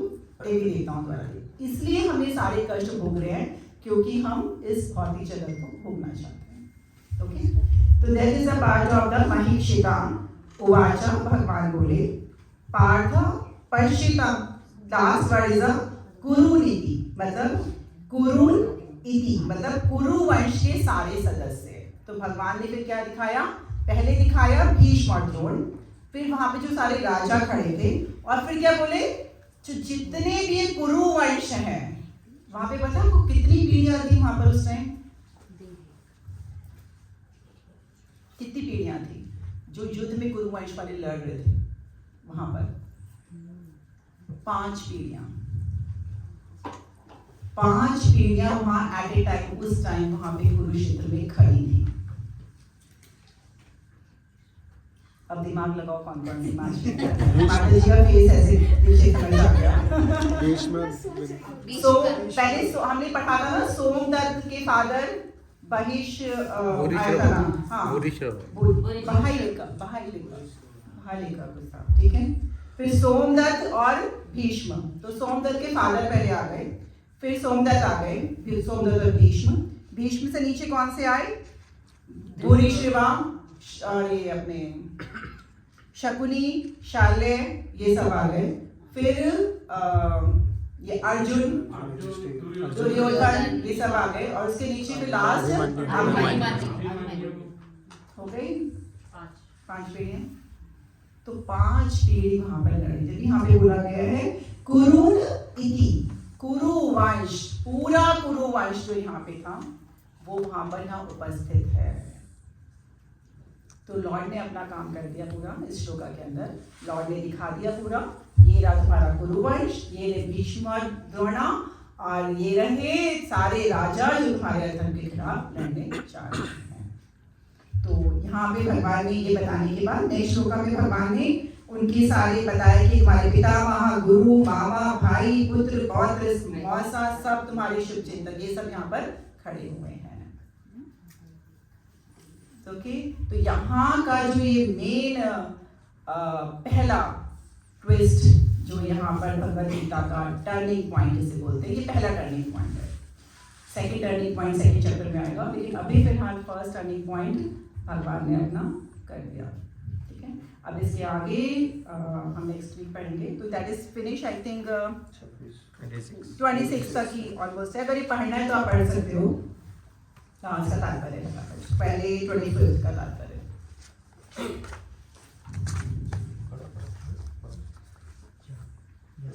देवी देवताओं द्वारा। इसलिए हम ये सारे कष्ट भोग रहे हैं क्योंकि हम इस भौतिक जगत को भोगना चाहते हैं। ओके, तो that is a part of the महिषिता उवाच। भगवान बोले, पार्थ पश्चिता, लास्ट वर्ड इज अ कुरुनीति, मतलब कुरुन इति मतलब कुरु वंश के सारे सदस्य। तो भगवान ने फिर क्या दिखाया? पहले दिखाया भीष्म और द्रोण, फिर वहां पे जो सारे राजा खड़े थे, और फिर क्या बोले? जो जितने भी कुरु वंश हैं, वहां पे पता आपको कितनी पीढ़ियां थी वहां पर उस टाइम? कितनी पीढ़ियां थी जो युद्ध में कुरु वंश वाले लड़ रहे थे वहां पर? 5 पीढ़ियां। 5 पीढ़ियां वहां एट ए टाइम, उस टाइम वहां पे कुरुक्षेत्र में खड़ी थी। अब दिमाग लगाओ कौन कौन सी 5 पीढ़ियां? माता जी का फेस ऐसे पीछे समझ आ गया। तो पहले हमने पढ़ा था ना, सोमदत्त के फादर बहिष आया था ना, हाँ, बहालिका, ठीक है। फिर सोमदत्त और भीष्म, तो सोमदत्त के फादर पहले आ गए, फिर सोमदत्त आ गए, फिर सोमदत्त और भीष्म। भीष्म से नीचे कौन से आए? भूरिश्रवा और ये अपने शकुनी, शाल्य, ये सब आ गए। फिर ये अर्जुन, दुर्योधन, ये सब आ गए, और उसके नीचे फिर लास्ट हो गई 5 पीढ़ियां। तो 5 पीढ़ी वहां पर लड़ी। जब यहाँ पे बोला गया है कुरुन इति, कुरु वंश, पूरा कुरु वंश जो यहाँ पे था वो वहां पर यहाँ उपस्थित है। तो लॉर्ड ने अपना काम कर दिया पूरा इस श्लोका के अंदर। लॉर्ड ने दिखा दिया पूरा, ये रहा तुम्हारा कुरुवंश, ये भीष्म और द्रोणा, और ये रहे सारे राजा जो तुम्हारे अधर्म के खिलाफ लड़ने जा रहे हैं। तो यहाँ पे भगवान ने ये बताने के बाद नेक्स्ट श्लोका में भगवान ने उनके सारे बताया कि तुम्हारे पितामह, गुरु, मामा, भाई, पुत्र, पौत्र, मौसा सब तुम्हारे शुभ चिंतक ये सब यहाँ पर खड़े हुए हैं। ओके, तो यहाँ का जो ये मेन पहला ट्विस्ट जो यहाँ पर भगवद गीता का टर्निंग पॉइंट जिसे बोलते हैं, ये पहला टर्निंग पॉइंट है। Second turning point second chapter में आएगा, लेकिन अभी फिलहाल फर्स्ट टर्निंग पॉइंट भगवान ने अपना कर दिया। ठीक है, अब इसके आगे हम नेक्स्ट वीक पढ़ेंगे। तो that is finish I think 26 तक ही ऑलमोस्ट है। अगर ये पढ़ना है तो आप पढ़ सकते हो। हाँ, इसका तात्पर्य है पहले 25 का तात्पर्य।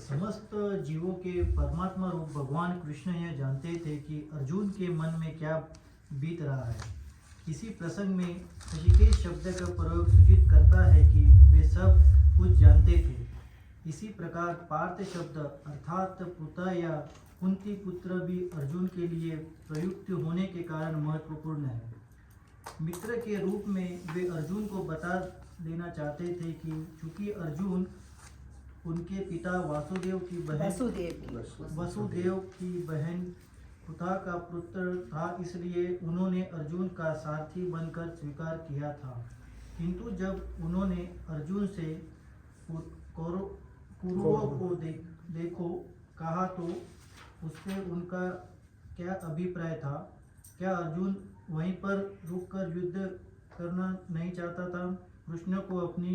समस्त जीवों के परमात्मा रूप भगवान कृष्ण यह जानते थे कि अर्जुन के मन में क्या बीत रहा है। इसी प्रसंग में ऋषिकेश शब्द का प्रयोग सूचित करता है कि वे सब कुछ जानते थे। इसी प्रकार पार्थ शब्द अर्थात पुत्र या कुंती पुत्र भी अर्जुन के लिए प्रयुक्त होने के कारण महत्वपूर्ण है। मित्र के रूप में वे अर्जुन को बता देना चाहते थे कि चूंकि अर्जुन उनके पिता वसुदेव की बहन कुथा का पुत्र था, इसलिए उन्होंने अर्जुन का सारथी बनकर स्वीकार किया था। किंतु जब उन्होंने अर्जुन से कौरवों को देखो कहा तो उससे उनका क्या अभिप्राय था? क्या अर्जुन वहीं पर रुककर युद्ध करना नहीं चाहता था? कृष्ण को अपनी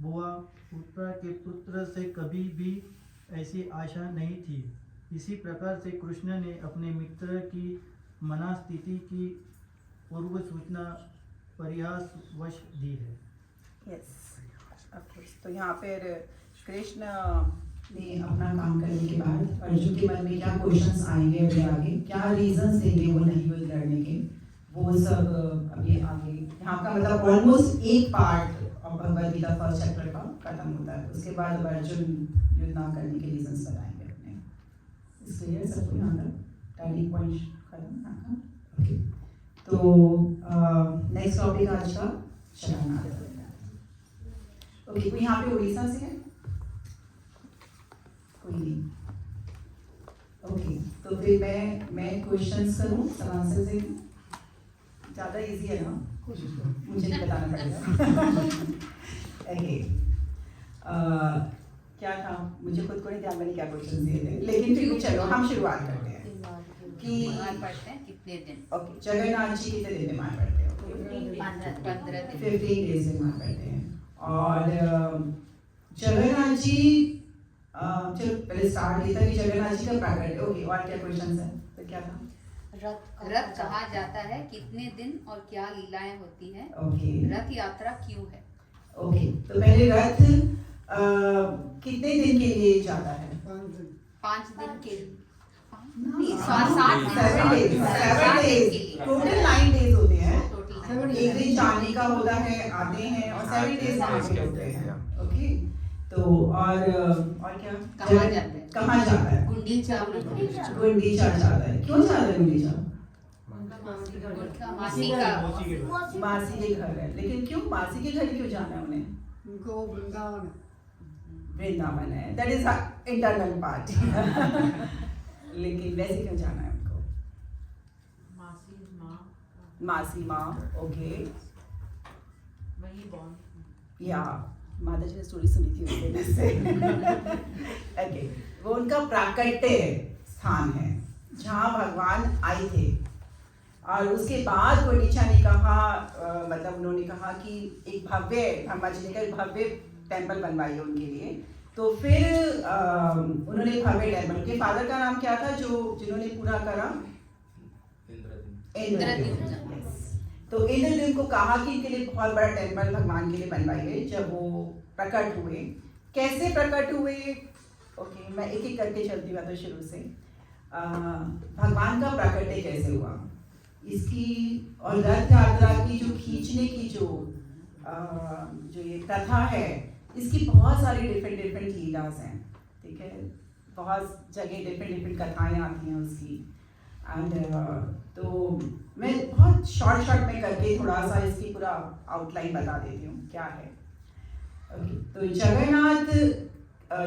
बुआ उत्तरा के पुत्र से कभी भी ऐसी आशा नहीं थी। इसी प्रकार से कृष्ण ने अपने मित्र की मनस्थिति की पूर्व सूचना परिहासवश दी है। Yes, of course. तो यहाँ पर कृष्ण ने अपना काम करने के बाद अर्जुन के मन में क्या क्वेश्चंस आएंगे, अभी आगे क्या रीजंस देंगे वो नहीं युद्ध लड़ने के, वो सब अभी आगे यहाँ का मतलब ऑलमोस्ट एक part Bhagavad Gita first chapter का खत्म होता है। उसके बाद अब अर्जुन युद्ध ना करने के रीजंस बताएंगे अपने। इसलिए सबको यहाँ तक टर्निंग पॉइंट खत्म। ओके, तो नेक्स्ट टॉपिक आज का शरणागत। ओके, कोई यहाँ पे उड़ीसा से है? कोई नहीं। ओके, तो फिर मैं क्वेश्चंस करूँ, सब आंसर से ज़्यादा इजी है ना, मुझे नहीं बताना पड़ेगा। ओके, क्या था मुझे खुद को नहीं ध्यान, मैंने क्या क्वेश्चन दिए थे, लेकिन फिर भी चलो हम शुरुआत करते हैं कि पढ़ते हैं कितने दिन। ओके, जगन्नाथ जी कितने दिन बीमार पड़ते हैं? 15 डेज बीमार पड़ते हैं। और जगन्नाथ जी चलो पहले स्टार्ट ये था कि जगन्नाथ जी का प्राकट्य। ओके, और क्या क्वेश्चन है? तो क्या था? रथ कहा जाता है कितने दिन और क्या लीलाएं होती हैं? ओके, रथ यात्रा क्यों है? ओके, तो पहले रथ कितने दिन के लिए जाता है? 5 दिन के लिए। नहीं, 7 डेज, टोटल 9 डेज होते हैं। टोटल एक दिन जाने का होता है, आते हैं, और 7 डेज वहाँ पे होते हैं। ओके, तो और क्या कहाँ जाता है? कहाँ जाता है? गुंडीचा जाता है। क्यों जाता है गुंडीचा? मासी के घर है, लेकिन क्यों मासी के घर क्यों जाना है उन्हें? उनको वृंदावन है, दैट इज इंटरनल पार्ट। लेकिन वैसे क्यों जाना है उनको? मासी माँ। ओके, या माता जी ने स्टोरी सुनी थी उसके लिए से। ओके, वो उनका प्राकट्य स्थान है जहाँ भगवान आए थे। और उसके बाद गुंडीचा ने कहा, मतलब उन्होंने कहा कि एक भव्य, ब्रह्मा जी ने कहा एक भव्य टेम्पल बनवाइए उनके लिए। तो फिर उन्होंने भव्य टेम्पल, उनके फादर का नाम क्या था जो जिन्होंने पूरा करा? इंद्रद्युम्न। तो इंद्रद्युम्न को कहा कि इनके लिए बहुत बड़ा टेम्पल भगवान के लिए बनवाइए। जब वो प्रकट हुए, कैसे प्रकट हुए? ओके, मैं एक एक करके चलती हूँ तो शुरू से। भगवान का प्रकट्य कैसे हुआ इसकी, और रथ यात्रा की जो खींचने की जो ये प्रथा है, इसकी बहुत सारी डिफरेंट लीलास हैं। ठीक है, बहुत जगह डिफरेंट कथाएँ आती हैं उसकी। एंड तो मैं बहुत शॉर्ट में करके थोड़ा सा इसकी पूरा आउटलाइन बता देती हूँ क्या है। तो जगन्नाथ,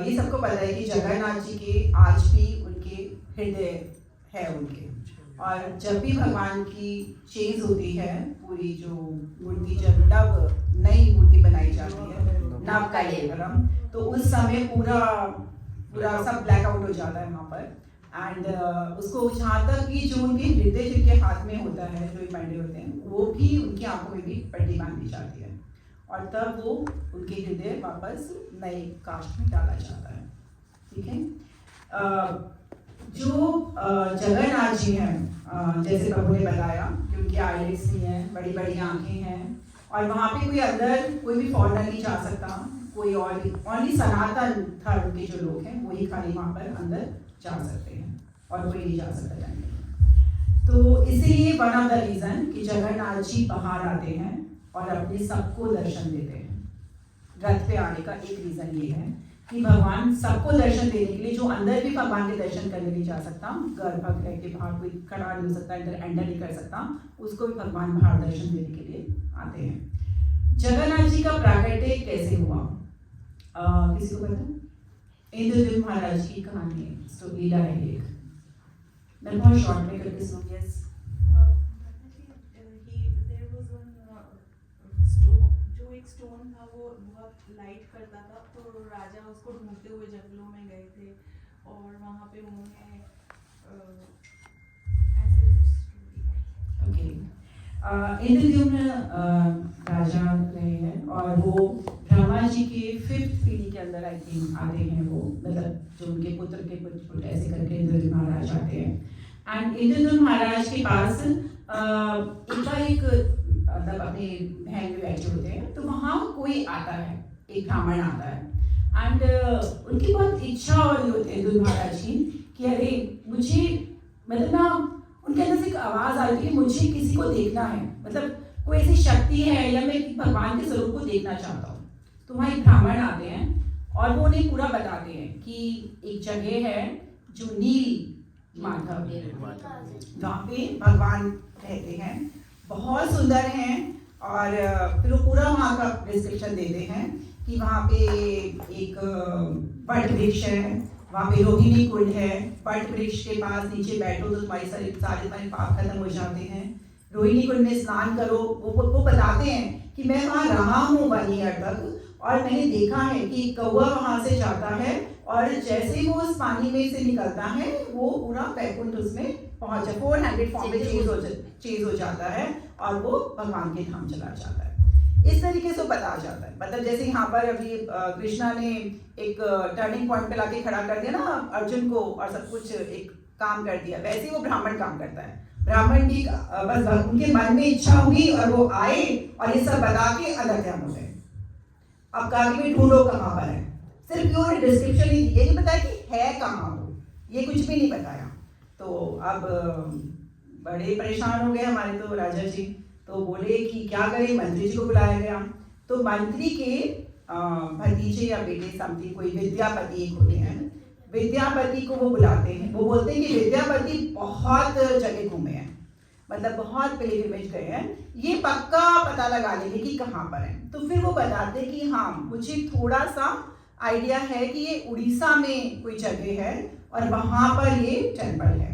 ये सबको पता है कि जगन्नाथ जी के आज भी उनके हृदय है उनके, और जब भी भगवान की चेंज होती है, पूरी जो मूर्ति जब नई मूर्ति बनाई जाती है नव कलेवरम, तो उस समय पूरा सब ब्लैकआउट हो जाता है वहाँ पर। एंड उसको जहाँ तक कि जो उनके हृदय जिनके हाथ में होता है, जो मंडे होते हैं, वो भी उनकी आंखों में भी पट्टी बांध दी जाती है, और तब वो उनके हृदय वापस नए काष्ठ में डाला जाता है। ठीक है। जो जगन्नाथ जी हैं, जैसे प्रभु ने बताया कि उनकी आईलेट्स नहीं है, बड़ी बड़ी आंखें हैं, और वहाँ पे कोई अंदर कोई भी फॉरेनर नहीं जा सकता, कोई और ओनली सनातन धर्म के जो लोग हैं वही खाली वहाँ पर अंदर जा सकते हैं, और कोई नहीं जा सकता जाने। तो इसीलिए वन ऑफ द रीज़न कि जगन्नाथ जी बाहर आते हैं और अपने सबको दर्शन देते हैं। रथ पे आने का एक रीज़न ये है कि भगवान सबको दर्शन देने के लिए, जो अंदर भी भगवान के दर्शन करने नहीं जा सकता, गर्भगृह रह के बाहर कोई खड़ा नहीं हो सकता, एंटर नहीं कर सकता, उसको भी भगवान बाहर दर्शन देने के लिए आते हैं। जगन्नाथ जी का प्राकट्य कैसे हुआ, किसी को पता है? इंद्रदेव महाराज की कहानी है, तो लीला है एक। मैं बहुत शॉर्ट में करके सुनूंगी। जो एक स्टोन था वो बहुत लाइट करता था, तो राजा उसको ढूंढते हुए जंगलों में गए थे, और वहाँ पे उन्होंने इंद्रद्युम्न राजा रहे हैं, और वो ब्रह्मा जी के 5th पीढ़ी के अंदर आई थिंक आते हैं वो, मतलब जो उनके पुत्र के पुत्र ऐसे करके इंद्रद्युम्न महाराज आते हैं। एंड इंद्रद्युम्न महाराज के पास एक मतलब अपने बहन में बैठे होते हैं, तो वहाँ कोई आता है, एक ब्राह्मण आता है, एंड उनकी बहुत इच्छा हो रही होती है इंद्रद्युम्न महाराज की कि अरे मुझे, मतलब ना उनके अंदर से एक आवाज़ आ रही है, मुझे किसी को देखना है, मतलब कोई ऐसी शक्ति है या मैं भगवान के स्वरूप को देखना चाहता हूँ। तो वहाँ एक ब्राह्मण आते हैं और वो उन्हें पूरा बताते हैं कि एक जगह है जो नील माधव, जहाँ पे भगवान रहते हैं, बहुत सुंदर हैं, और फिर वो पूरा वहाँ का डिस्क्रिप्शन देते हैं कि वहाँ पे एक वट वृक्ष है, वहाँ पे रोहिणी कुंड है, वट वृक्ष के पास नीचे बैठो तो तुम्हारे सारे तुम्हारे पाप खत्म हो जाते हैं, रोहिणी कुंड में स्नान करो। वो बताते हैं कि मैं वहाँ रहा हूँ 1 ईयर तक, और मैंने देखा है कि कौवा वहाँ से जाता है, और जैसे ही वो उस पानी में से निकलता है वो पूरा वैकुंठ उसमें पहुँच 400 फॉर्म में चेंज हो जाता है, और वो भगवान के धाम चला जाता है। इस तरीके से बता जाता है, मतलब जैसे यहाँ पर अभी कृष्णा ने एक टर्निंग पॉइंट पे लाके खड़ा कर दिया ना अर्जुन को, और सब कुछ एक काम कर दिया, वैसे ही वो ब्राह्मण काम करता है। ब्राह्मण की बस उनके मन में इच्छा हुई और वो आए और ये सब बता के अलग ध्यान हो गए। अब कहा कि ढूंढो कहाँ पर है, सिर्फ प्योर डिस्क्रिप्शन ही दी, ये नहीं बताया कि है कहाँ वो, ये कुछ भी नहीं बताया। तो अब बड़े परेशान हो गए हमारे तो राजा जी, तो बोले कि क्या करें, मंत्री जी को बुलाया गया। तो मंत्री के भतीजे या बेटे समथिंग कोई विद्यापति एक होते हैं, विद्यापति को वो बुलाते हैं। वो बोलते हैं कि विद्यापति बहुत जगह घूमे हैं, मतलब बहुत पिलग्रिमेज गए हैं, ये पक्का पता लगा लेंगे कि कहाँ पर है। तो फिर वो बताते हैं कि हाँ मुझे थोड़ा सा आइडिया है कि ये उड़ीसा में कोई जगह है और वहाँ पर ये टेम्पल है।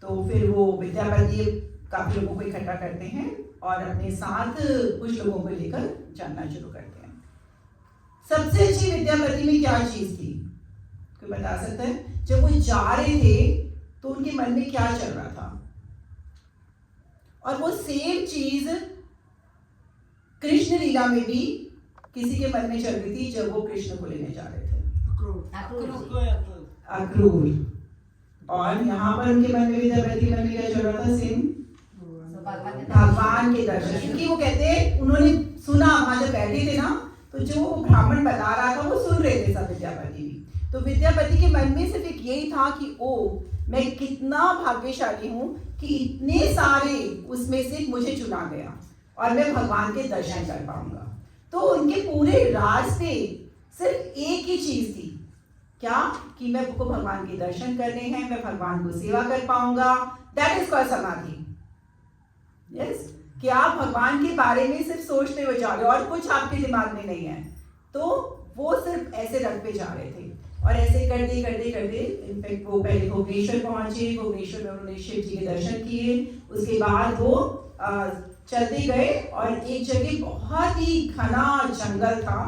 तो फिर वो विद्यापति काफ़ी लोगों को इकट्ठा करते हैं और अपने साथ कुछ लोगों को लेकर जानना शुरू करते हैं। सबसे अच्छी विद्यापति में क्या चीज़ थी, कोई बता सकता है? जब वो जा रहे थे तो उनके मन में क्या चल रहा था, और वो सेम चीज कृष्ण लीला में भी किसी के मन में चल रही थी जब वो कृष्ण को लेने जा रहे थे, अक्रूर। और यहाँ पर उनके मन में विद्यापति मन में क्या चल रहा था? सेम भगवान के दर्शन, क्योंकि वो कहते हैं उन्होंने सुना, वहां जब बैठे थे ना तो जो ब्राह्मण बता रहा था वो सुन रहे थे सब विद्यापति भी। तो विद्यापति के मन में सिर्फ एक यही था कि ओ मैं कितना भाग्यशाली हूँ कि इतने सारे उसमें से मुझे चुना गया और मैं भगवान के दर्शन कर पाऊंगा। तो उनके पूरे राज पे सिर्फ एक ही चीज थी क्या कि मैं को भगवान के दर्शन करने हैं, मैं भगवान को सेवा कर पाऊंगा, दैट इज कॉल्ड समाधि। यस, कि आप भगवान के बारे में सिर्फ सोचते हुए जा रहे हो और कुछ आपके दिमाग में नहीं है। तो वो सिर्फ ऐसे रथ पे जा रहे थे और ऐसे करते करते करते इनफैक्ट वो पहले भुवनेश्वर पहुंचे, भुवनेश्वर में उन्होंने शिव जी के दर्शन किए, उसके बाद वो चलते गए और एक जगह बहुत ही घना जंगल था,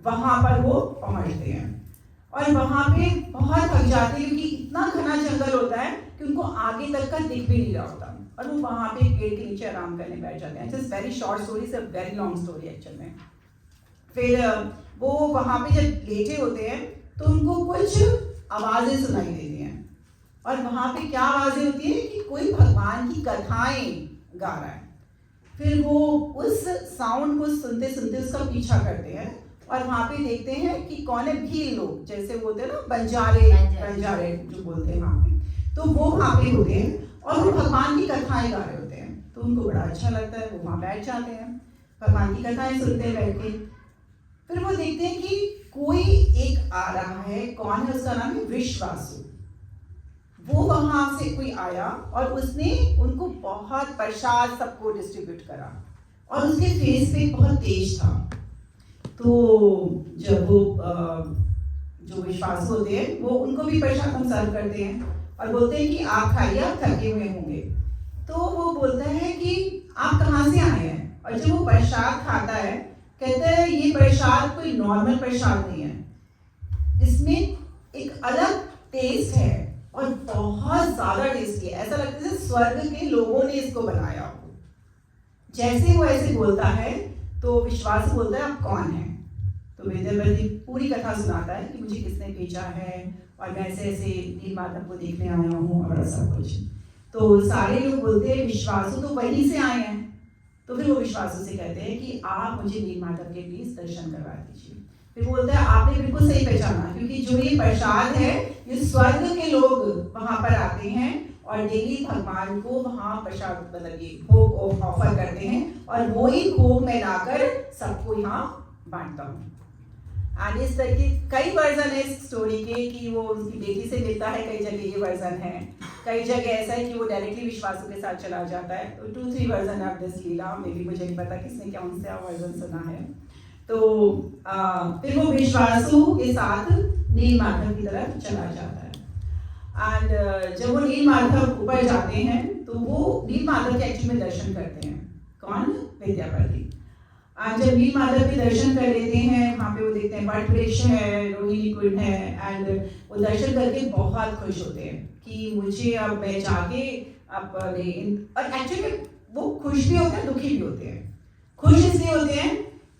वहां पर वो पहुंचते हैं और वहां पे बहुत थक जाते हैं क्योंकि इतना घना जंगल होता है कि उनको आगे तक का दिख भी नहीं रहा होता और वो वहां पे पेड़ के नीचे आराम करने बैठ जाते हैं। Just very short story, it's a very long story actual में। फिर वो वहां पे जब लेटे होते हैं तो उनको कुछ आवाजें सुनाई देती हैं और वहां पे क्या आवाजें होती हैं कि कोई भगवान की कथाएं गा रहा है। फिर वो उस साउंड को सुनते सुनते उसका पीछा करते हैं और वहां पे देखते हैं कि कौन है, भील लोग, जैसे वो होते हैं ना बंजारे जो बोलते हैं वहां पे, तो वो वहां पे होते हैं और वो भगवान की कथाएं गा रहे होते हैं। तो उनको बड़ा अच्छा लगता है, वो वहां बैठ जाते हैं, भगवान की कथाएं सुनते हैं बैठ के। फिर वो देखते हैं कि कोई एक आ रहा है, कौन है, उसका नाम है विश्वासु। वो वहां से कोई आया और उसने उनको बहुत प्रसाद सबको डिस्ट्रीब्यूट करा और उसके फेस पे बहुत तेज था। तो जब वो जो विश्वास होते हैं वो उनको भी प्रसाद हम सर्व करते हैं और बोलते हैं कि आप खाइए, आप थके हुए होंगे। तो वो बोलता है कि आप कहाँ से आए हैं, और जब वो प्रसाद खाता है कहते हैं ये प्रसाद कोई नॉर्मल प्रसाद नहीं है, इसमें एक अलग टेस्ट है और बहुत ज्यादा टेस्टी है, ऐसा लगता है स्वर्ग के लोगों ने इसको बनाया हो। जैसे वो ऐसे बोलता है तो विश्वास बोलता है आप कौन हैं। तो विद्यापति पूरी कथा सुनाता है कि मुझे किसने भेजा है और मैं ऐसे ऐसे नीलमाधव को देखने आया हूँ और सब कुछ। तो सारे लोग बोलते हैं विश्वासु तो वहीं से आए हैं। तो फिर वो विश्वासु से कहते हैं कि आप मुझे नीलमाधव के प्लीज दर्शन करवा दीजिए। फिर बोलता है आपने बिल्कुल सही पहचाना, क्योंकि जो ये प्रसाद है ये स्वर्ग के लोग वहां पर आते हैं और डेली भगवान को वहां प्रसाद मतलब ये भोग ऑफर करते हैं और वो ही भोग में लाकर सबको यहाँ बांटता हूँ। एंड इस तरह के कई वर्जन है इस स्टोरी के कि वो उनकी बेटी से मिलता है, कई जगह ये वर्जन है, कई जगह ऐसा है कि वो डायरेक्टली विश्वासु के साथ चला जाता है। तो 2-3 version of this Leela, may be मुझे नहीं पता किसने क्या उनसे वर्जन सुना है। तो फिर वो विश्वासु के साथ नीलमाधव की तरफ चला जाता है। एंड जब वो नीलमाधव ऊपर जाते हैं तो वो नीलमाधव के एक्चुअली में दर्शन करते हैं। कौन? विद्यापति। आज जब नीलमाधव के दर्शन कर लेते हैं, वहाँ पे वो देखते हैं वट वृक्ष है, रोहिणी कुंड है, एंड वो दर्शन करके बहुत खुश होते हैं कि मुझे अब मैं जाके अपने, और एक्चुअली वो खुश भी होते हैं दुखी भी होते हैं। खुश इसलिए होते हैं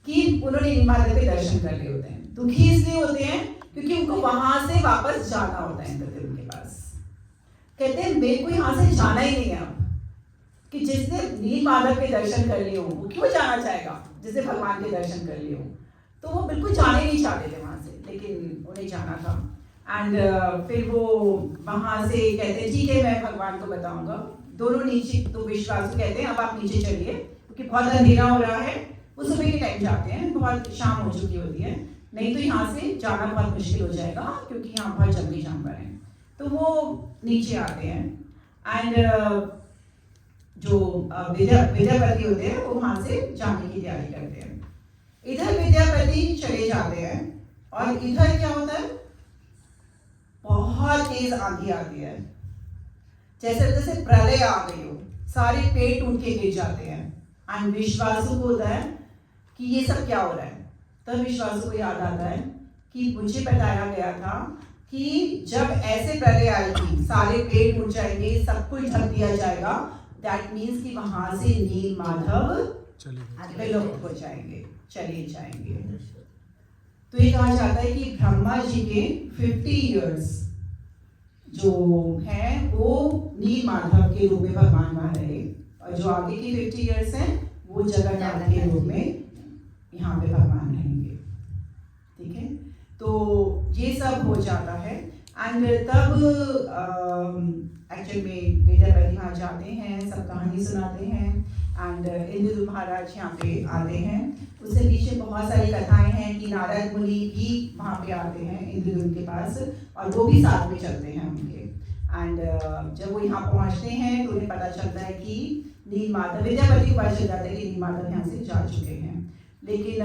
कि उन्होंने नीलमाधव के दर्शन कर लिए होते हैं, दुखी इसलिए होते हैं क्योंकि उनको वहां से वापस जाना होता है इंद्रदेव के पास। कहते हैं मेरे को यहाँ से जाना ही नहीं है अब, कि जिसने नीलमाधव के दर्शन कर लिए हो वो क्यों जाना चाहेगा, जिसने भगवान के दर्शन कर लिए हो। तो वो बिल्कुल जाने नहीं चाहते थे वहां से, लेकिन उन्हें जाना था। एंड फिर वो वहां से कहते हैं ठीक है मैं भगवान को बताऊंगा। दोनों नीचे, तो विश्वासु कहते हैं अब आप नीचे चलिए क्योंकि बहुत अंधेरा हो रहा है। वो सुबह के टाइम जाते हैं, बहुत शाम हो चुकी होती है, नहीं तो यहाँ से जाना बहुत मुश्किल हो जाएगा क्योंकि यहाँ बहुत जंगली जानवर हैं। तो वो नीचे आते हैं एंड जो विद्यापति होते हैं वो वहां से जाने की तैयारी करते हैं। इधर विद्यापति चले जाते हैं और इधर क्या होता है, बहुत तेज आंधी आती है, जैसे जैसे प्रलय आ गई हो, सारे पेड़ टूट के गिर जाते हैं। एंड विश्वासु को होता है कि ये सब क्या हो रहा है। तब विश्वासु को याद आता है कि मुझे बताया गया था कि जब ऐसे प्रलय आएगी सारे पेड़ टूट जाएंगे, सब कुछ ढक दिया जाएगा, दैट मीन्स कि वहां से नीलमाधव विलुप्त हो जाएंगे, चले जाएंगे। तो ये कहा जाता है कि ब्रह्मा जी के 50 इयर्स जो है वो नीलमाधव के रूप में भगवान वहां रहे और जो आगे की 50 इयर्स हैं वो जगन्नाथ के रूप में यहाँ पे भगवान रहेंगे। ठीक है, तो ये सब हो जाता है। एंड तब एक्चुअल में विद्यापति वहाँ जाते हैं, सब कहानी सुनाते हैं एंड इंद्रदेव महाराज यहाँ पे आते हैं उससे पीछे बहुत सारी कथाएं हैं कि नारद मुनि भी वहाँ पे आते हैं इंद्रद्युम्न के पास और वो भी साथ में चलते हैं उनके। एंड जब वो यहाँ पहुँचते हैं तो उन्हें पता चलता है कि नील माधव, विद्यापति को पता चल जाता है कि नील माधव यहाँ से जा चुके हैं। लेकिन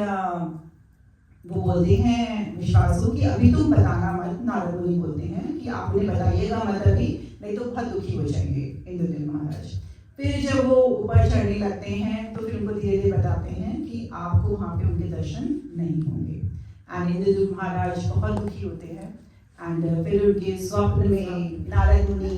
वो बोलते हैं विश्वासु कि अभी तुम बताना मत। नारद मुनि बोलते हैं कि आप उन्हें बताइएगा मत अभी, नहीं तो बहुत दुखी हो जाएंगे इंद्रद्युम्न महाराज। फिर जब वो ऊपर चढ़ने लगते हैं तो फिर उनको धीरे धीरे बताते हैं कि आपको वहाँ पे उनके दर्शन नहीं होंगे। एंड इंद्रद्युम्न महाराज बहुत दुखी होते हैं। एंड फिर उनके स्वप्न में नारद मुनि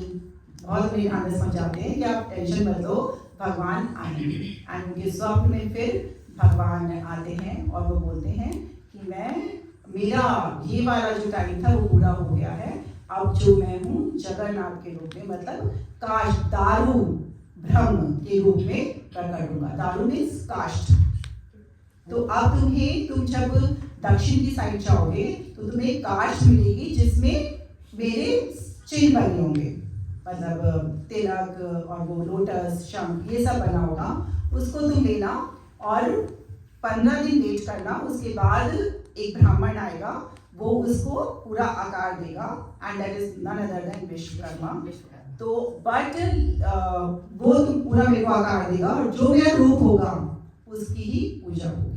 बहुत बड़ी ढांढस समझाते हैं कि आप टेंशन मत लो, भगवान आएंगे। एंड उनके स्वप्न में फिर भगवान आते हैं और वो बोलते हैं कि मेरा ये वाला जो टाइम था वो पूरा हो गया है, अब जो मैं हूँ जगन्नाथ के रूप में, मतलब काश दारू ब्रह्म के रूप में प्रकट होगा। दारू मीन्स काष्ठ। तो अब तुम जब दक्षिण की साइड जाओगे तो तुम्हें काष्ठ मिलेगी जिसमें मेरे चिन्ह बने होंगे, मतलब तिलक और वो लोटस, शंख, ये सब बना होगा। उसको तुम लेना और 15 दिन वेट करना। उसके बाद एक ब्राह्मण आएगा, वो उसको पूरा आकार देगा। And that is none other than Vishwakarma. तो बट वो तुम पूरा मेरे को आकार देगा और जो मेरा रूप होगा उसकी ही पूजा होगी।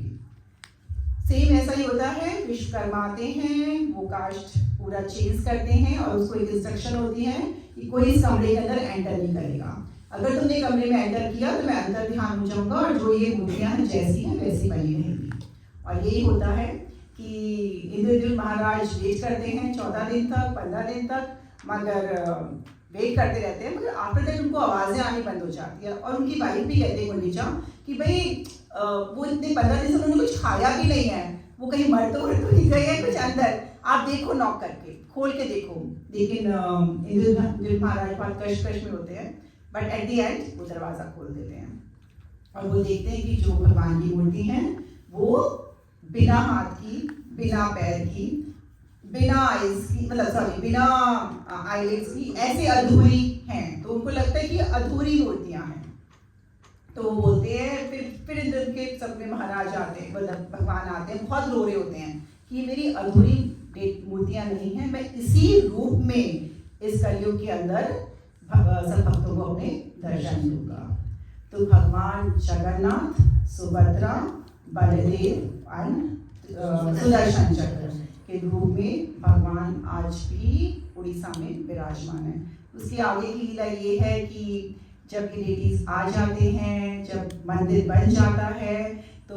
सेम ऐसा ही होता है, विश्वकर्मा आते हैं, वो काष्ठ पूरा चेंज करते हैं और उसको एक इंस्ट्रक्शन होती है कि कोई इस कमरे के अंदर एंटर नहीं करेगा। अगर तुमने कमरे में एंटर किया तो मैं अंदर ध्यान हो जाऊंगा और जो ये मूर्तियां हैं जैसी हैं वैसी बनी रहेंगी। और यही होता है कि इंद्रद्युम्न महाराज वेट करते हैं 14 दिन तक, 15 दिन तक, मगर वेट करते रहते हैं। मगर आफ्टर दैट उनको आवाज़ें आनी बंद हो जाती है। और उनकी वाइफ भी कहते हैं गुंडीचा कि भाई वो इतने 15 दिन से उन्होंने कुछ खाया भी नहीं है, वो कहीं मर तो नहीं गए हैं कुछ अंदर, आप देखो नॉक करके, खोल के देखो। लेकिन इंद्रद्युम्न महाराज बहुत कश्मकश में होते हैं, बट एट द एंड वो दरवाज़ा खोल देते हैं और वो देखते हैं कि जो भगवान की मूर्ति है वो बिना हाथ की, बिना पैर की, बिना आइज की, मतलब सॉरी बिना आईलिड्स की, ऐसे अधूरी हैं। तो उनको लगता है कि अधूरी मूर्तियां हैं। तो वो बोलते हैं, फिर इंद्र के सपने महाराज आते हैं, मतलब भगवान आते हैं, बहुत रो रहे होते हैं कि मेरी अधूरी मूर्तियां नहीं हैं, मैं इसी रूप में इस कलयुग के अंदर सब भक्तों को अपने दर्शन दूंगा। तो भगवान जगन्नाथ, सुभद्रा, बलदेव और सुदर्शन चक्र के रूप में भगवान आज भी उड़ीसा में विराजमान है। उसकी आगे की लीला ये है कि जब रिलेटिव्स आ जाते हैं, जब मंदिर बन जाता है, तो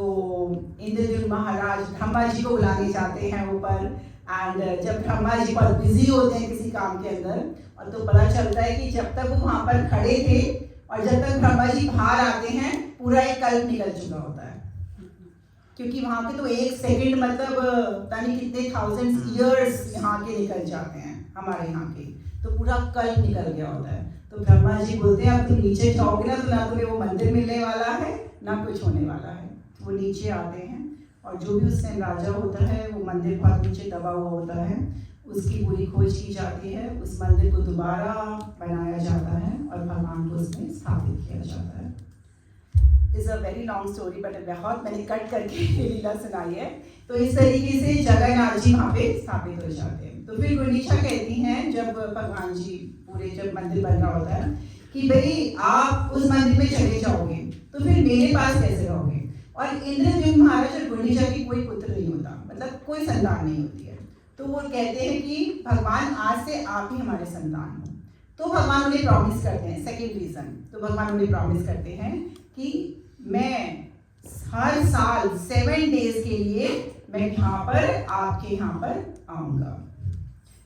इंद्रद्युम्न महाराज ब्रह्मा जी को बुलाने जाते हैं ऊपर। एंड जब ब्रह्मा जी बहुत बिजी होते हैं किसी काम के अंदर, और तो पता चलता है कि जब तक वो वहाँ पर खड़े थे और जब तक ब्रह्मा जी बाहर आते हैं पूरा एक कल्प निकल चुका होता है। क्योंकि वहाँ के तो एक सेकंड मतलब पता नहीं कितने थाउजेंड्स ईयर्स यहाँ के निकल जाते हैं, हमारे यहाँ के, तो पूरा कल्प निकल गया होता है। तो ब्रह्मा जी बोलते हैं अब तुम नीचे जाओगे ना तो ना तुम्हें वो मंदिर मिलने वाला है ना कुछ होने वाला है। वो नीचे आते हैं और जो भी उस टाइम राजा होता है, वो मंदिर बहुत नीचे दबा हुआ होता है, उसकी पूरी खोज की जाती है, उस मंदिर को दोबारा बनाया जाता है और भगवान को उसमें स्थापित किया जाता है। Is a very long story, but बहुत मैंने कट करके लीला सुनाई है। तो इस तरीके से जगन्नाथ जी वहाँ पे स्थापित हो जाते हैं। तो फिर गुंडीचा कहती हैं जब भगवान जी पूरे जब मंदिर बन रहा होता है कि भाई आप उस मंदिर में चले जाओगे तो फिर मेरे पास कैसे रहोगे। और इंद्रद्युम्न महाराज और गुंडीचा की कोई पुत्र नहीं होता, मतलब कोई संतान नहीं होती है। तो वो कहते हैं कि भगवान आज से आप ही हमारे संतान हो। तो भगवान उन्हें प्रॉमिस करते हैं, सेकेंड रीजन, तो भगवान उन्हें प्रॉमिस करते हैं कि मैं हर साल 7 डेज के लिए मैं यहाँ पर आपके यहाँ पर आऊँगा।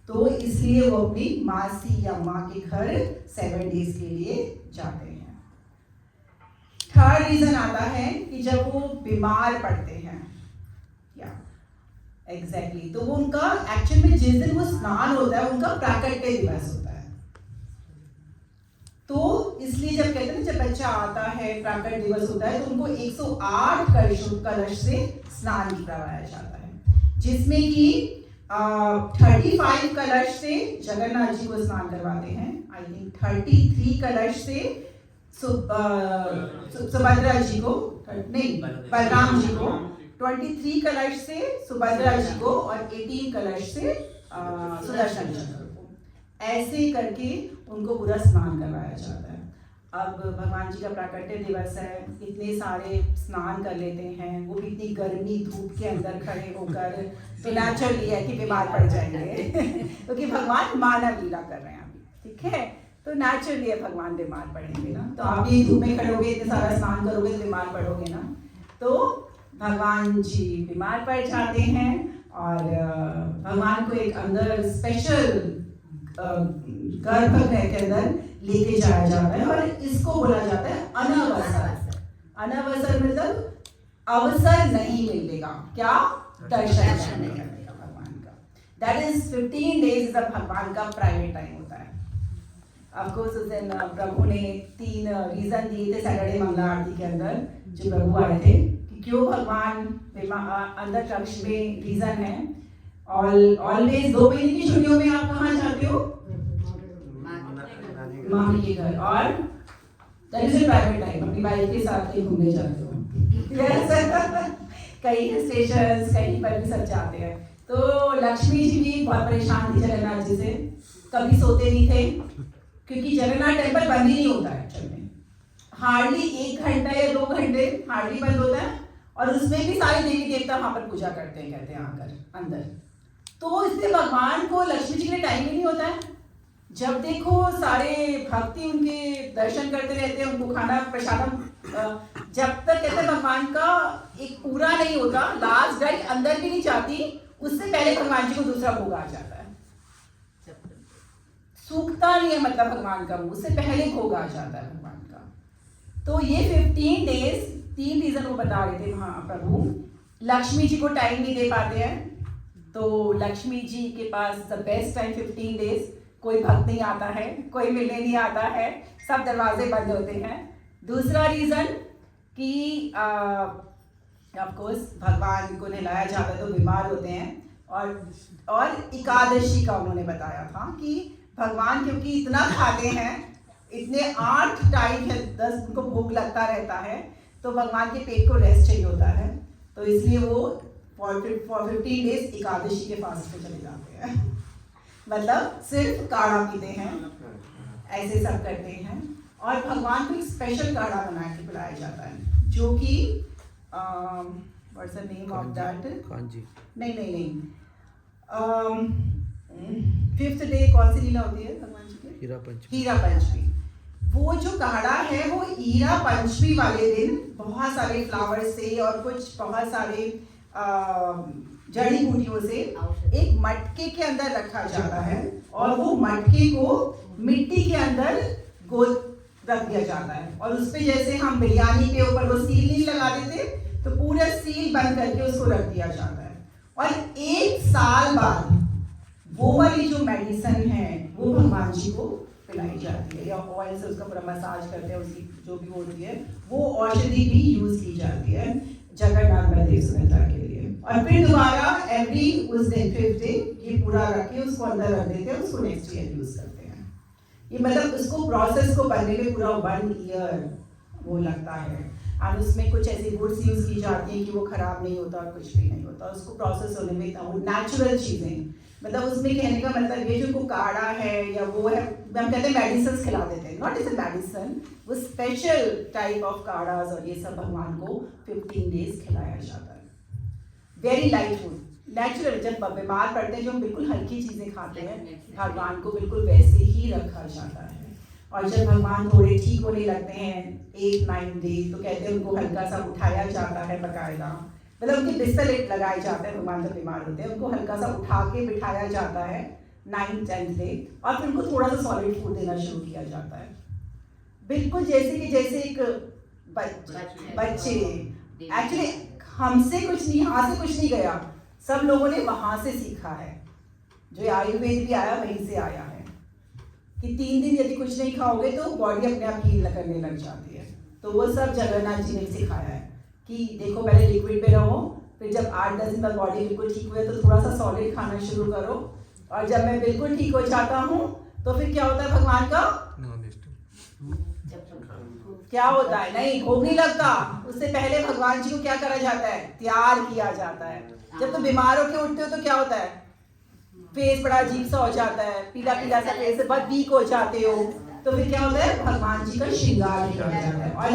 तो इसलिए वो अपनी मासी या माँ के घर 7 डेज के लिए जाते हैं। थर्ड रीजन आता है कि जब वो बीमार पड़ते हैं, या एग्जैक्टली तो वो उनका एक्चुअल में जिस दिन वो स्नान होता है उनका प्राकट्य दिवस होता है। तो इसलिए जब कहते हैं जब बच्चा आता है प्राकट्य दिवस होता है तो उनको 108 कलश से स्नान करवाया जाता है, जिसमें कि 35 कलश से जगन्नाथ जी को स्नान करवाते हैं। आई थिंक 33 कलश से सुभद्रा जी को, नहीं बलराम जी को, 23 कलश से सुभद्रा जी को और 18 कलश से सुदर्शन चक्र को, ऐसे करके उनको पूरा स्नान करवाया जाता है। अब भगवान जी का प्राकट्य दिवस है, इतने सारे स्नान कर लेते हैं, वो भी इतनी गर्मी धूप के अंदर खड़े होकर, तो नेचुरली है कि बीमार पड़ जाएंगे क्योंकि भगवान मानव लीला कर रहे हैं अभी, ठीक है, तो नेचुरली है भगवान बीमार पड़ेंगे ना। तो आप भी धूप में खड़े होगे, इतने सारा स्नान करोगे तो बीमार पड़ोगे ना। तो भगवान जी बीमार पड़ जाते हैं और भगवान को एक अंदर स्पेशल गर्भगृह के अंदर लेके जाया जाता है और इसको बोला जाता है अनवसर। अनवसर मतलब अवसर नहीं मिलेगा, क्या? दर्शन करने का भगवान का। दैट इज 15 डेज भगवान का प्राइवेट टाइम होता है। ऑफ कोर्स उस दिन प्रभु ने 3 रीजन दिए थे सैटरडे मंगला आरती के अंदर, जो प्रभु आए थे कि क्यों भगवान अंदर कक्ष में रीजन है। ऑलवेज 2 महीने की छुट्टियों में आप कहाँ जाते हो? मामी के घर, और दैट इज प्राइवेट टाइम, अपनी वाइफ के साथ कहीं घूमने जाते हो कई स्टेशंस कहीं पर भी सब जाते हैं। तो लक्ष्मी जी भी बहुत परेशान थी जगन्नाथ जी से, कभी सोते नहीं थे क्योंकि जगन्नाथ टेम्पल बंद ही नहीं होता है एक्चुअल में, हार्डली 1 घंटा या 2 घंटे हार्डली बंद होता है, और उसमें भी सारे देवी देवता वहां पर पूजा करते हैं, कहते हैं आकर अंदर। तो इसलिए भगवान को लक्ष्मी जी के लिए टाइम ही नहीं होता है। जब देखो सारे भक्ति उनके दर्शन करते रहते हैं, उनको खाना प्रसादम, जब तक कहते हैं भगवान का एक पूरा नहीं होता, लास्ट डाइट अंदर भी नहीं जाती, उससे पहले भगवान जी को दूसरा भोग आ जाता है। सूखता नहीं है मतलब भगवान का मुंह, उससे पहले भोग आ जाता है भगवान का। तो ये 15 डेज 3 रीजन वो बता रहे थे वहाँ प्रभु, लक्ष्मी जी को टाइम नहीं दे पाते हैं, तो लक्ष्मी जी के पास द बेस्ट टाइम 15 डेज, कोई भक्त नहीं आता है, कोई मिलने नहीं आता है, सब दरवाजे बंद होते हैं। दूसरा रीजन कि ऑफ कोर्स भगवान को नहलाया जाता है तो बीमार होते हैं, और एकादशी का उन्होंने बताया था कि भगवान क्योंकि इतना खाते हैं, इतने 8 टाइम 10 उनको भूख लगता रहता है, तो भगवान के पेट को रेस्ट चाहिए होता है, तो इसलिए वो फॉर 15 डेज एकादशी के फास्ट पे चले जाते हैं मतलब सिर्फ काढ़ा पीते हैं, ऐसे सब करते हैं। और भगवान को एक स्पेशल काढ़ा बना के पिलाया जाता है, जो कि what's the name of that? Kanji. नहीं 5th डे कौन सी लीला होती है भगवान जी की? हीरा पंचमी। वो जो काढ़ा है वो हीरा पंचमी वाले दिन बहुत सारे फ्लावर्स से और कुछ बहुत सारे जड़ी बूटियों से एक मटके के अंदर रखा जाता है, और वो मटके को मिट्टी के अंदर गोल रख दिया जाता है, और उस पे जैसे हम बिरयानी के ऊपर वो सील नहीं लगा देते, तो पूरा सील बंद करके उसको रख दिया जाता है। और 1 साल बाद वो वाली जो मेडिसिन है वो भगवान जी को पिलाई जाती है, या ऑयल से उसका पूरा मसाज करते हैं, उसकी जो भी होती है वो औषधि भी यूज की जाती है जगन्नाथ बलदेव सुभद्रा के लिए। और फिर दोबारा एवरी उस दिन 5th डे ये पूरा रख के उसको अंदर रख देते हैं, उसको नेक्स्ट ईयर यूज करते हैं। ये मतलब उसको प्रोसेस को बनने में पूरा 1 ईयर वो लगता है, और उसमें कुछ ऐसी गुड्स यूज की जाती है कि वो खराब नहीं होता और कुछ भी नहीं होता, उसको प्रोसेस होने में वो नेचुरल चीजें, मतलब उसमें कहने का मतलब ये जो काढ़ा है या वो है, हम कहते हैं मेडिसिन खिला देते हैं, नॉट इज अ मेडिसिन, वो स्पेशल टाइप ऑफ काढ़ास और ये सब भगवान को 15 डेज खिलाया जाता है। Very light food, natural. जब बीमार पड़ते हैं जो हम बिल्कुल हल्की चीजें खाते हैं, भगवान को बिल्कुल वैसे ही रखा जाता है। और जब भगवान थोड़े ठीक होने लगते हैं 8-9 डेज, तो कहते हैं उनको हल्का सा उठाया जाता है बकायदा, मतलब उनके बिस्तर लगाए जाते हैं, भगवान जब बीमार होते हैं उनको हल्का सा उठा के बिठाया जाता है 9th-10th डे, और फिर उनको थोड़ा सा सॉलिड फूड देना शुरू किया जाता है, बिल्कुल जैसे एक बच्चे। एक्चुअली हमसे कुछ नहीं, यहाँ से कुछ नहीं गया, सब लोगों ने वहाँ से सीखा है, जो आयुर्वेद भी आया वहीं से आया है कि 3 दिन यदि कुछ नहीं खाओगे तो बॉडी अपने आप हील करने लग जाती है। तो वो सब जगन्नाथ जी ने सिखाया है कि देखो पहले लिक्विड पे रहो, फिर जब 8-10 दिन बाद बॉडी बिल्कुल ठीक हुई तो थोड़ा सा सॉलिड खाना शुरू करो, और जब मैं बिल्कुल ठीक हो जाता हूँ तो फिर क्या होता है भगवान का क्या होता है, नहीं भोग नहीं लगता, उससे पहले भगवान जी को क्या करा जाता है, तैयार किया जाता है। जब तुम बीमार होके उठते हो तो क्या होता है, फेस बड़ा अजीब सा हो जाता है, पीला पीला सा फेस, बहुत वीक हो जाते हो, तो फिर क्या होता है, भगवान जी का श्रृंगार किया जाता है। और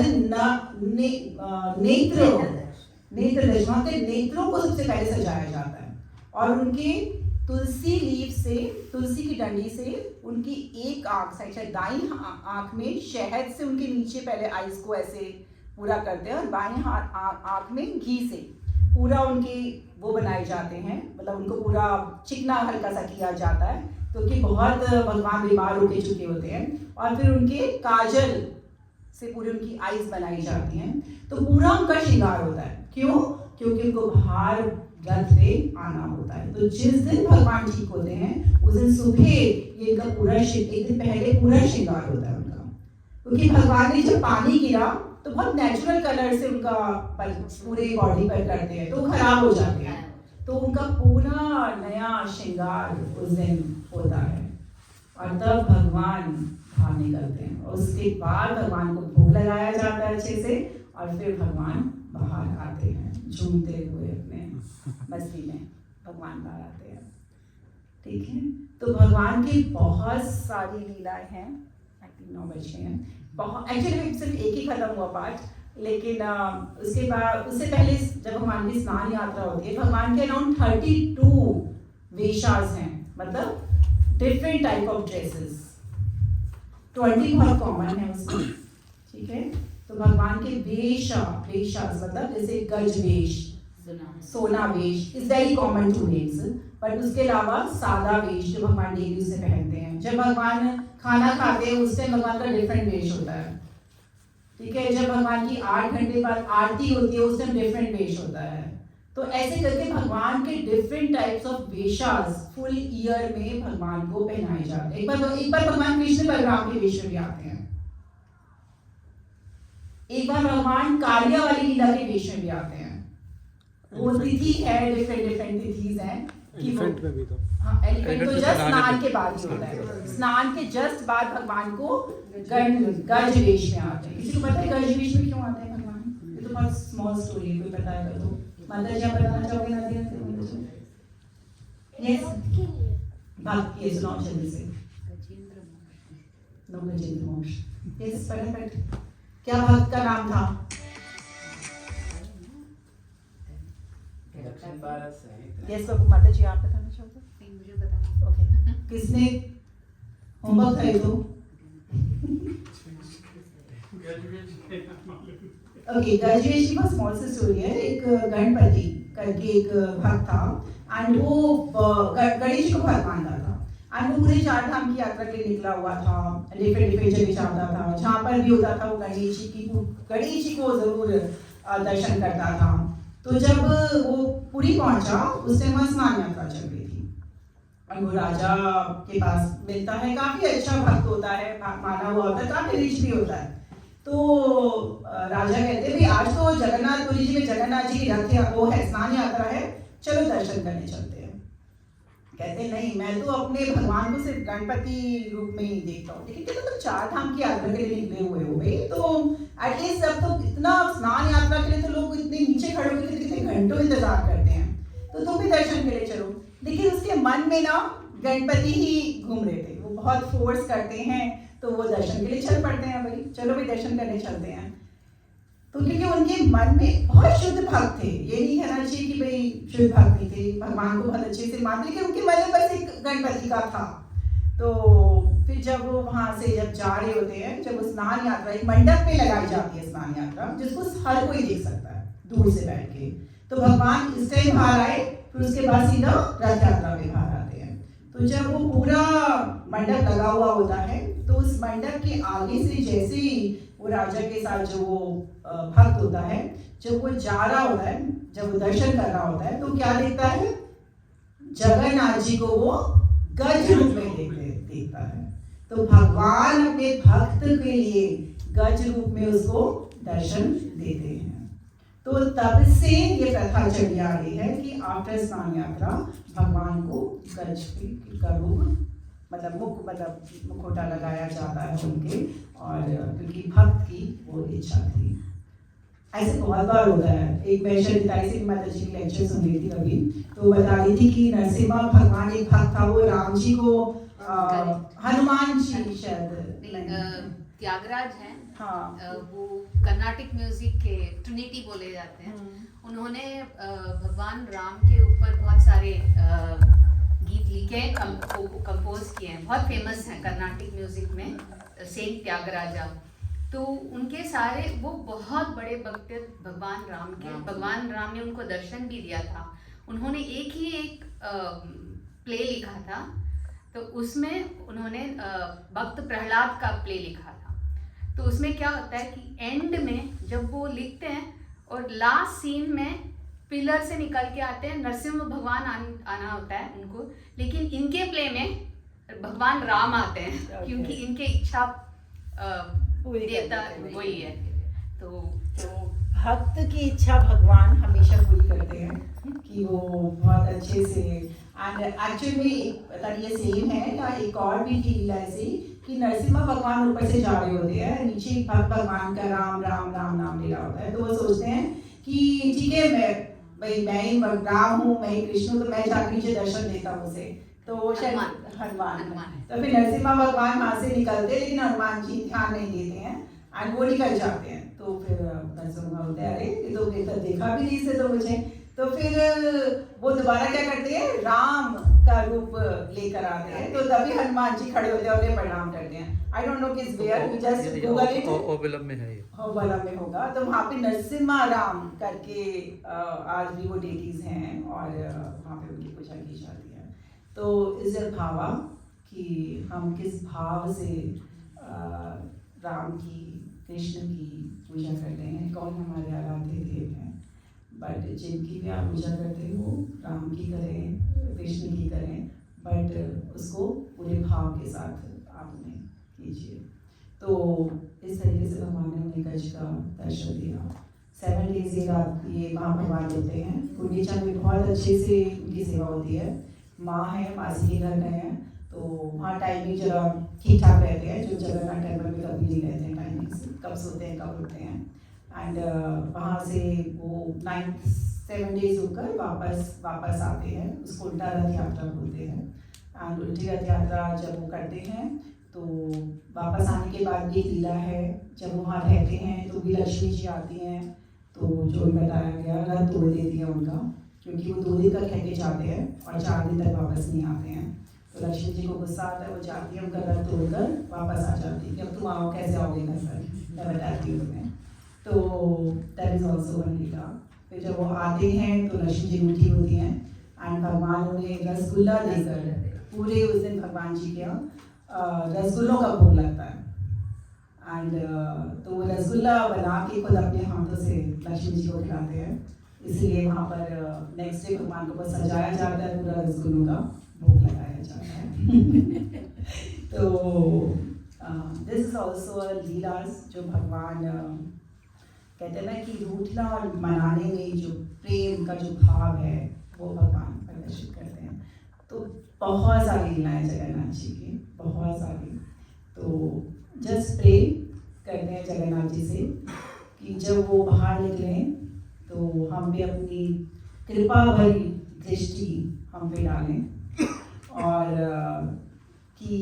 नेत्रों को सबसे पहले सजाया जाता है और उनके तुलसी लीफ से, तुलसी की डंडी से उनकी एक आंख साइड दाईं आंख में शहद से उनके नीचे पहले आईज को ऐसे पूरा करते हैं और बाएं आंख में घी से पूरा उनकी वो बनाए जाते हैं, मतलब उनको पूरा चिकना हल्का सा किया जाता है क्योंकि बहुत भगवान बीमार होके चुके होते हैं। और फिर उनके काजल से पूरी उनकी आईज बनाई जाती हैं, तो पूरा उनका श्रृंगार होता है। क्यों? क्योंकि उनको बाहर रथ पे आना होता है। तो जिस दिन भगवान ठीक होते हैं उस दिन सुबह ये इनका पूरा एक दिन पहले पूरा श्रृंगार होता है उनका, क्योंकि भगवान ने जब पानी गिरा तो बहुत नेचुरल कलर से उनका पूरे बॉडी पर करते हैं तो खराब हो जाते हैं, तो उनका पूरा नया श्रृंगार उस दिन होता है और तब भगवान बाहर निकलते हैं और उसके बाद भगवान को भोग लगाया जाता है अच्छे से और फिर भगवान बाहर आते हैं झूमते हुए अपने बस्ती में, भगवान बाहर आते हैं। ठीक है, तो भगवान की बहुत सारी लीलाएं हैं, आई थिंक 9 बजे हैं, बहुत एक्चुअली सिर्फ एक ही खत्म हुआ पाठ, लेकिन उसके बाद उससे पहले जब भगवान की स्नान यात्रा होती है, भगवान के अराउंड 32 वेशास हैं, मतलब डिफरेंट टाइप ऑफ ड्रेसेस, 20 बहुत कॉमन है उसमें। ठीक है, तो भगवान के वेशास मतलब जैसे गज वेश, सोना वेश is very common two names, but उसके अलावा सादा वेश जो भगवान डेली से पहनते हैं। जब भगवान खाना खाते हैं उस टाइम भगवान का डिफरेंट वेश होता है। ठीक है, जब भगवान की 8 घंटे बाद आरती होती है उस टाइम डिफरेंट वेश होता है। तो ऐसे करके भगवान के डिफरेंट टाइप्स ऑफ वेशास फुल ईयर में भगवान को पहनाए जाते हैं। एक बार भगवान कृष्ण बलराम के वेश में भी आते हैं, एक बार भगवान कालिया वाली लीला के वेश में भी आते हैं। वो तिथि है, डिफरेंट तिथिज हैं कि एलिफेंट में भी तो हाँ, एलिफेंट तो जस्ट स्नान के बाद ही होता है, स्नान के जस्ट बाद भगवान को गज वेश में आते हैं। किसी को पता है गज वेश में क्यों आते हैं भगवान? ये तो बहुत स्मॉल स्टोरी है, कोई पता है तो माता जी आप बताना चाहोगे? नादिया यस, भक्त के सुनाओ जल्दी से। गजेंद्र मोक्ष, यस फटाफट, क्या भक्त का नाम था? दक्षिण भारत सहित यस बाबू, माता जी आप बताना चाहोगे? नहीं, मुझे बताना। ओके, किसने होमवर्क है तो? ओके, गजवेश की बहुत स्मॉल सी स्टोरी है। एक गणपति करके एक भक्त था एंड वो गणेश को बहुत मानता था एंड वो पूरे 4 धाम की यात्रा के लिए निकला हुआ था, डिफरेंट जगह जाता था, जहाँ पर भी होता था वो गणेश जी को जरूर दर्शन करता था। तो जब वो पुरी पहुंचा उस टाइम वहाँ स्नान यात्रा चल रही थी और वो राजा के पास मिलता है, काफी अच्छा भक्त होता है, माना हुआ होता है, काफी रिच भी होता है। तो राजा कहते हैं भाई आज तो जगन्नाथपुरी जी में जगन्नाथ जी की रथ वो है, स्नान यात्रा है, चलो दर्शन करने चलते हैं। कहते नहीं, मैं तो अपने भगवान को सिर्फ गणपति रूप में ही देखता हूँ। लेकिन तुम 4 धाम की यात्रा के लिए निकले हुए हो भाई, तो एटलीस्ट अब तो इतना स्नान यात्रा के लिए तो लोग इतने नीचे खड़े होकर कितने घंटों इंतजार करते हैं, तो तुम भी दर्शन के लिए चलो। लेकिन उसके मन में ना गणपति ही घूम रहे थे, वो बहुत फोर्स करते हैं तो वो दर्शन के लिए चल पड़ते हैं, भाई चलो भाई दर्शन करने चलते हैं। तो क्योंकि उनके मन में बहुत शुद्ध भक्त थे, ये नहीं कहना चाहिए कि भाई शुद्ध भक्त नहीं थे, भगवान को बहुत अच्छे से मानते, लेकिन उनके मन में बस एक गणपति का था। तो फिर जब वो वहां से जब जा रहे होते हैं, जब स्नान यात्रा एक मंडप पे लगाई जाती है स्नान यात्रा, जिसको हर कोई देख सकता है दूर से बैठ के, तो भगवान इस टाइम बाहर आए, फिर उसके बाद सीधा रथ यात्रा में बाहर आते हैं। तो जब वो पूरा मंडप लगा हुआ होता है तो उस मंडप के आगे से जैसे ही वो राजा के साथ जो वो भक्त होता है, जब वो जा रहा होता है, जब वो दर्शन कर रहा होता है, तो क्या देखता है? जगन्नाथ जी को वो गज रूप में देखता है। तो भगवान अपने भक्त के लिए गज रूप में उसको दर्शन देते हैं। तो तब से ये प्रथा चली आ रही है कि आफ्टर स्नान यात्रा भगवान को गज का रूप मतलब मुखौटा लगाया जाता है उनके, और क्योंकि भक्त की वो इच्छा थी। ऐसे बहुत बार होता है। एक मैं शरीताई से माता जी की लेक्चर सुन रही थी अभी, तो बता रही थी कि नरसिम्हा भगवान एक भक्त था, वो राम जी को हनुमान जी शायद त्यागराज हैं, हाँ, वो कर्नाटिक म्यूजिक के ट्रिनिटी बोले जाते हैं। उन्होंने भगवान राम के ऊपर बहुत सारे गीत लिखे हैं, कंपोज किए हैं, बहुत फेमस हैं कर्नाटिक म्यूजिक में सेंट त्यागराजा। तो उनके सारे वो बहुत बड़े भक्त भगवान राम के, भगवान राम ने उनको दर्शन भी दिया था। उन्होंने एक प्ले लिखा था, तो उसमें उन्होंने भक्त प्रहलाद का प्ले लिखा था। तो उसमें क्या होता है कि एंड में जब वो लिखते हैं और लास्ट सीन में पिलर से निकल के आते हैं, नरसिम्हा भगवान आना होता है उनको, लेकिन इनके प्ले में भगवान राम आते हैं क्योंकि इनके इच्छा देता वही है। तो भक्त की इच्छा भगवान हमेशा पूरी करते हैं कि वो बहुत अच्छे से। एंड एक्चुअली ये सेम है या एक और भी थी ऐसी कि नरसिम्हा भगवान ऊपर से जा रहे होते हैं, नीचे भक्त भगवान का राम राम राम नाम ले रहा होता है। तो वो सोचते हैं कि ठीक है, मैं राम हूँ, मैं कृष्ण हूँ, तो मैं जाकर नीचे दर्शन देता हूँ उसे। तो हनुमान तो फिर नरसिम्हा भगवान वहाँ से निकलते, लेकिन हनुमान जी ध्यान नहीं देते हैं एंड वो निकल जाते हैं। तो फिर नरसिम्हा बोलते हैं, अरे ये तो देखा भी नहीं से तो मुझे। तो फिर वो दोबारा क्या करते हैं, राम का रूप लेकर आते हैं। तो तभी हनुमान जी खड़े होते हैं और प्रणाम करते हैं। आई डोंट नो किस where, we just Google it, ओबलम में है ये, ओबलम में होगा। तो वहाँ पे नरसिम्हा राम करके आज भी वो डेटीज हैं और वहाँ पे उनकी पूजा की जाती है। तो इस भावा कि हम किस भाव से राम की, कृष्ण की पूजा करते हैं, कौन हमारे आराध्य देव हैं। बट जिनकी भी आप पूजा करते हो, राम की करें, कृष्ण की करें, बट उसको पूरे भाव के साथ आप उन्हें कीजिए। तो इस तरीके से भगवान ने उन्हें गज का दर्शन दिया। 7 days ये रात ये वहाँ भगवान होते हैं। गुंडीचा में बहुत अच्छे से उनकी सेवा होती है। माँ है, मासी के घर गए हैं, तो वहाँ टाइमिंग जरा ठीक ठाक रहते हैं। जो जगन्नाथ टेम्पल में कभी नहीं रहते हैं टाइमिंग से, कब सोते हैं कब उठते हैं। एंड वहाँ से वो 7 days होकर वापस आते हैं। उसको उल्टा रथ यात्रा बोलते हैं। एंड उल्टी रथ यात्रा जब वो करते हैं तो वापस आने के बाद भी लीला है। जब वहाँ रहते हैं तो भी लक्ष्मी जी आती हैं। तो जो बताया गया, रथ तोड़ देती है उनका, क्योंकि वो 2 दिन तक रहके जाते हैं और 4 दिन तक वापस नहीं आते हैं। तो लक्ष्मी जी को गुस्सा आता है, वो जाती है, उनका रथ तोड़कर वापस आ जाती है कि अब तुम आओ, कैसे आओगे घर पर, मैं बताती हूँ तुम्हें। तो दैट इज ऑल्सो वन लीला। फिर जब वो आते हैं तो लक्ष्मी जी रूठी होती हैं एंड भगवान उन्हें रसगुल्ला देकर, पूरे उस दिन भगवान जी के रसगुल्लों का भोग लगता है। एंड तो वो रसगुल्ला बना के खुद अपने हाथों से लक्ष्मी जी को खिलाते हैं। इसलिए वहाँ पर नेक्स्ट डे भगवान को बस सजाया जाता है, पूरा रसगुल्लों का भोग लगाया जाता है। तो दिस इज ऑल्सो लीलास जो भगवान कहते हैं ना कि रूठना और मनाने में जो प्रेम का जो भाव है वो भगवान प्रदर्शित करते हैं। तो बहुत सारी लीलाएं जगन्नाथ जी की, बहुत सारी। तो जस्ट प्रे करते हैं जगन्नाथ जी से कि जब वो बाहर निकलें तो हम भी अपनी कृपा भरी दृष्टि हम पे डालें और कि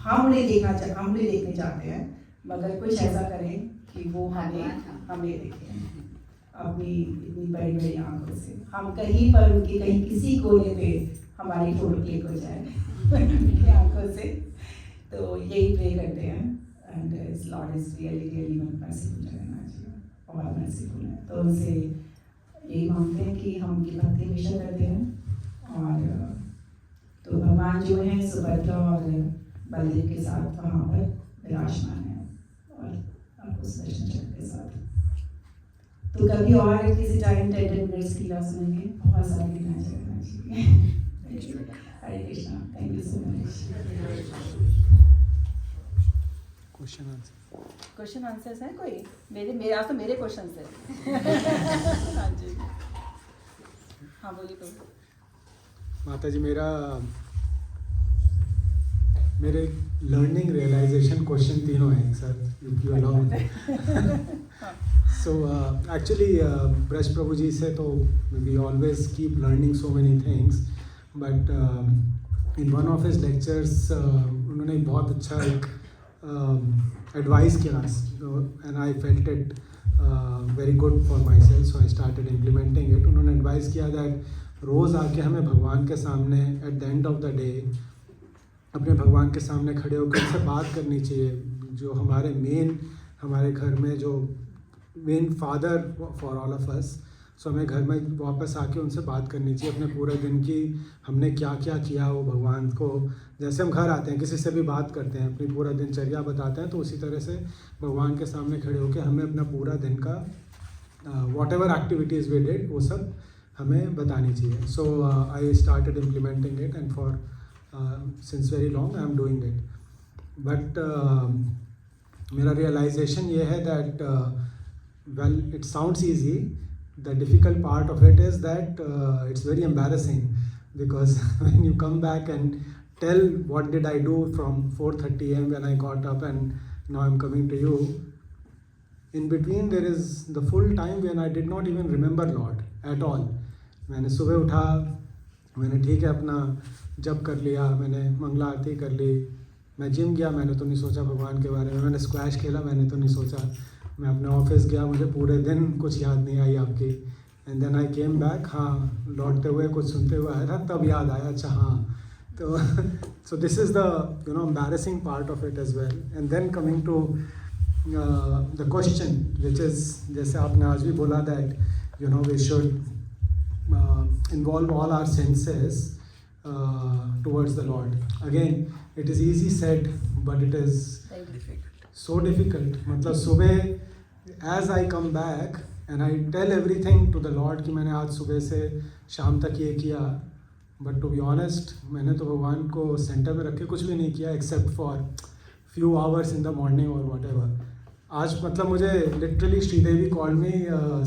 हम उन्हें देखने चाहते हैं, मगर कुछ ऐसा करें कि वो हमें देखें अपनी इतनी बड़ी बड़ी आंखों से। हम कहीं पर उनके कहीं किसी कोने पे हमारी फोटो क्लिक हो जाए उनकी आंखों से। तो यही प्रे करते हैं। एंड इस Lord is really merciful, Jagannath ji बहुत मर्सीफुल है। तो उनसे यही मांगते हैं कि हम उनकी भक्ति हमेशा करते हैं। और तो भगवान जो हैं सुभद्रा और बलदेव के साथ वहाँ पर विराजमान है और आपको दर्शन चक्र के साथ। तो कभी और किसी टाइम 10 मिनट्स की लीला सुनेंगे, बहुत सारी लीलाएं Jagannath ji. Hare Krishna, thank you so much. Question answers हैं कोई? मेरा तो मेरे क्वेश्चन है। हाँ जी, हाँ बोलिए। तो माता जी, मेरा मेरे लर्निंग रियलाइजेशन क्वेश्चन तीनों हैं sir, if you allow. So actually Braj Prabhu ji से तो we always keep learning so many things, but in one of his lectures उन्होंने बहुत अच्छा एक एडवाइस किया, and I felt it very good for myself, so I started implementing it. उन्होंने advice किया that रोज़ आके हमें भगवान के सामने at the end of the day अपने भगवान के सामने खड़े होकर उनसे बात करनी चाहिए, जो हमारे घर में जो main father for all of us. So हमें घर में वापस आके उनसे बात करनी चाहिए अपने पूरे दिन की, हमने क्या क्या किया वो भगवान को। जैसे हम घर आते हैं किसी से भी बात करते हैं, अपनी पूरा दिनचर्या बताते हैं, तो उसी तरह से भगवान के सामने खड़े होकर हमें अपना पूरा दिन का whatever activities we did वो सब हमें बतानी चाहिए। So I started implementing it, and for since very long I am doing it. But मेरा रियलाइजेशन ये है that well, it sounds easy. The difficult part of it is that it's very embarrassing, because when you come back and tell what did I do from 4:30 a.m. when I got up and now I'm coming to you, in between there is the full time when I did not even remember Lord at all. मैंने सुबह उठा, मैंने ठीक है अपना जप कर लिया, मैंने मंगला आरती कर ली, मैं जिम गया, मैंने तो नहीं सोचा भगवान के बारे में, मैंने स्क्वैश खेला, मैंने तो नहीं सोचा, मैं अपने ऑफिस गया, मुझे पूरे दिन कुछ याद नहीं आई आपकी, and then I came back, हाँ लौटते हुए कुछ सुनते हुए आया था, तब याद आया, अच्छा हाँ। तो so this is the embarrassing part of it as well. And then coming to the question which is, जैसे आपने आज भी बोला that we should involve all our senses towards the lord. Again it is easy said but it is so difficult। मतलब सुबह as I come back and I tell everything to the lord कि मैंने आज सुबह से शाम तक ये किया, बट टू बी ऑनेस्ट मैंने तो भगवान को सेंटर में रख के कुछ भी नहीं किया except for few hours in the morning और वॉट एवर। आज मतलब मुझे लिटरली श्रीदेवी कॉल में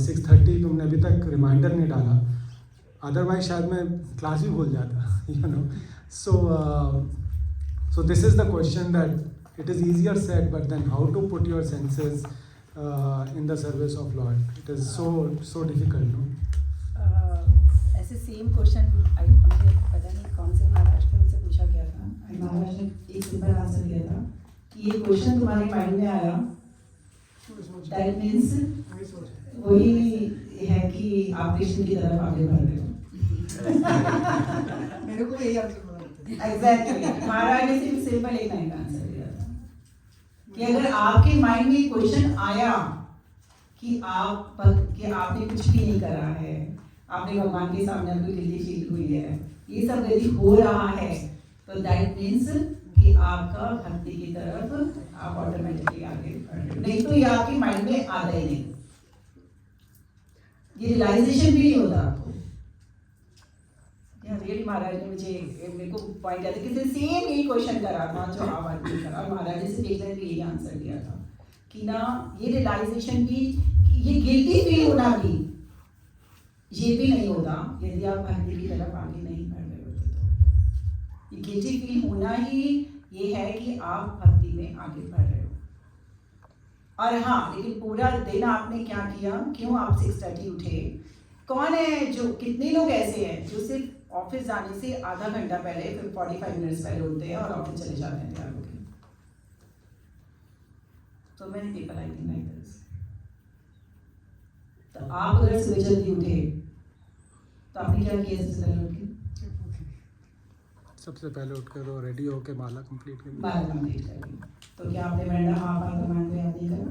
6:30, तुमने अभी तक रिमाइंडर नहीं डाला, अदरवाइज शायद मैं क्लास ही भूल जाता। सो this is the question that it is easier said, but then how to put your senses in the service of Lord, it is so difficult, no? ऐसे सेम क्वेश्चन मुझे पता नहीं कौन से महाराष्ट्र में मुझसे पूछा गया था, महाराष्ट्र ने एक सिंपल आंसर दिया था कि ये क्वेश्चन तुम्हारे माइंड में आया, दैट मीन्स वही है कि आप कृष्ण की तरफ आगे बढ़ रहे हो। मेरे को यही आंसर मिला। एग्जैक्टली, महाराज ने सिर्फ सिंपल एक लाइन का आंसर दिया था कि अगर आपके माइंड में क्वेश्चन आया कि आपने कुछ भी नहीं करा है, आपने भगवान के सामने आपकी गिल्टी फील हुई है, ये सब यदि हो रहा है, तो दैट मीन्स कि आपका भक्ति की तरफ आप ऑटोमेटिकली आगे बढ़ रहे हो, नहीं तो ये आपके माइंड में आता ही नहीं, ये रियलाइजेशन भी नहीं होता आपको। रियली महाराज ने मेरे को पॉइंट किया था कि सेम यही क्वेश्चन करा था जो आप आदमी करा, और महाराज ने सिर्फ एक यही आंसर दिया था कि ना ये रियलाइजेशन भी, ये गिल्टी फील होना भी, ये भी नहीं होता यदि आप भक्ति की तरफ आगे नहीं बढ़ रहे होते। तो ये गिल्टी फील होना ही ये है कि आप भक्ति में आगे बढ़ रहे हो। और हाँ, लेकिन पूरा दिन आपने क्या किया, क्यों आप 6:30 उठे, कौन है जो, कितने लोग ऐसे हैं जो सिर्फ ऑफिस जाने से आधा घंटा पहले, फिर 45 मिनट्स पहले उठते हैं और ऑफिस चले जाते हैं तैयार होकर। तो many people I think like this. तो आप अगर सुबह जल्दी उठे तो आपने क्या किया सबसे पहले उठ के? सबसे पहले उठकर तो रेडी होकर माला कंप्लीट कर ली। माला कंप्लीट कर ली। तो क्या आपने वंडा महापाल कमांड को याद नहीं करा?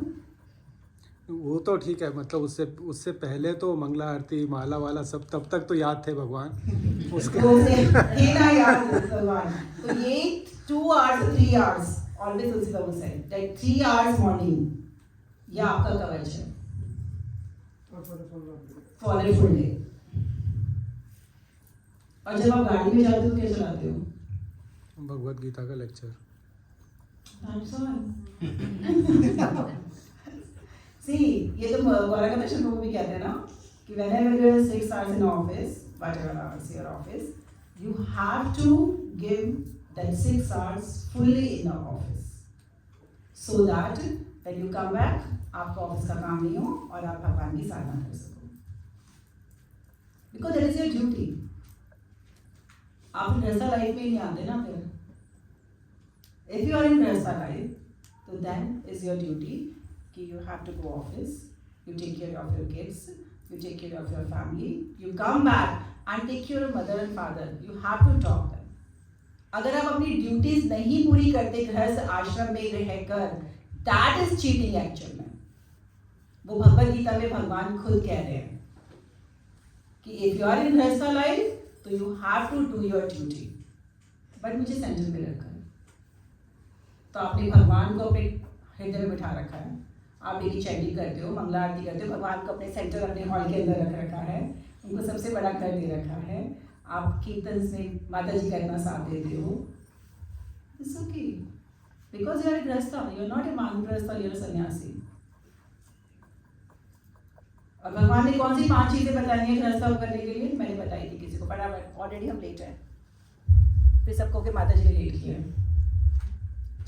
वो तो ठीक है, मतलब उससे पहले तो मंगला आरती माला वाला सब तब तक तो याद थे भगवान, उसके ये ना याद भगवान। तो ये 2 hours 3 hours always Tulsi Babu said that 3 hours morning ये आपका कवच है फॉर ए फुल डे। और जब आप गाड़ी में जाते हो क्या चलाते हो? भगवत गीता का लेक्चर। सी ये तो गौरा का दर्शन को भी कहते हैं ना कि whenever you are 6 hours in office, whatever hours your office, you have to give that 6 hours fully in the office, so that when you come back, आपको ऑफिस का काम नहीं हो और आप भगवान की साधना कर सको, because that is your duty. आप गृहस्थ लाइफ में नहीं आते ना फिर. If you are in गृहस्थ लाइफ, तो then is your duty कि you have to go office, you take care of your kids, you take care of your family, you come back and take care of mother and father. You have to talk them. अगर आप अपनी duties नहीं पूरी करते गृहस्थ आश्रम में रहकर, that is cheating actually. वो भगवद गीता में भगवान खुद कह रहे हैं कि if you are in गृहस्थ लाइफ, तो you have to do your duty. But मुझे सेंटर में रखा है, तो आपने भगवान को अपने हृदय में बिठा रखा है. आप डेली चैंटिंग करते हो, मंगला आरती करते हो, भगवान को अपने सेंटर, अपने हॉल के अंदर रख रखा है, उनको सबसे बड़ा घर दे रखा है. आप कीर्तन में माता जी का इतना साथ देते हो. It's okay, because you are a गृहस्थ, यू आर नॉट ए वानप्रस्थ, यू आर सन्यासी. और भगवान ने कौन सी 5 चीजें बताई है गृहस्थ करने के लिए? मैंने बताई थी किसी को, फटाफट, ऑलरेडी हम लेट हैं, फिर सबको के माता जी ने लेट किया.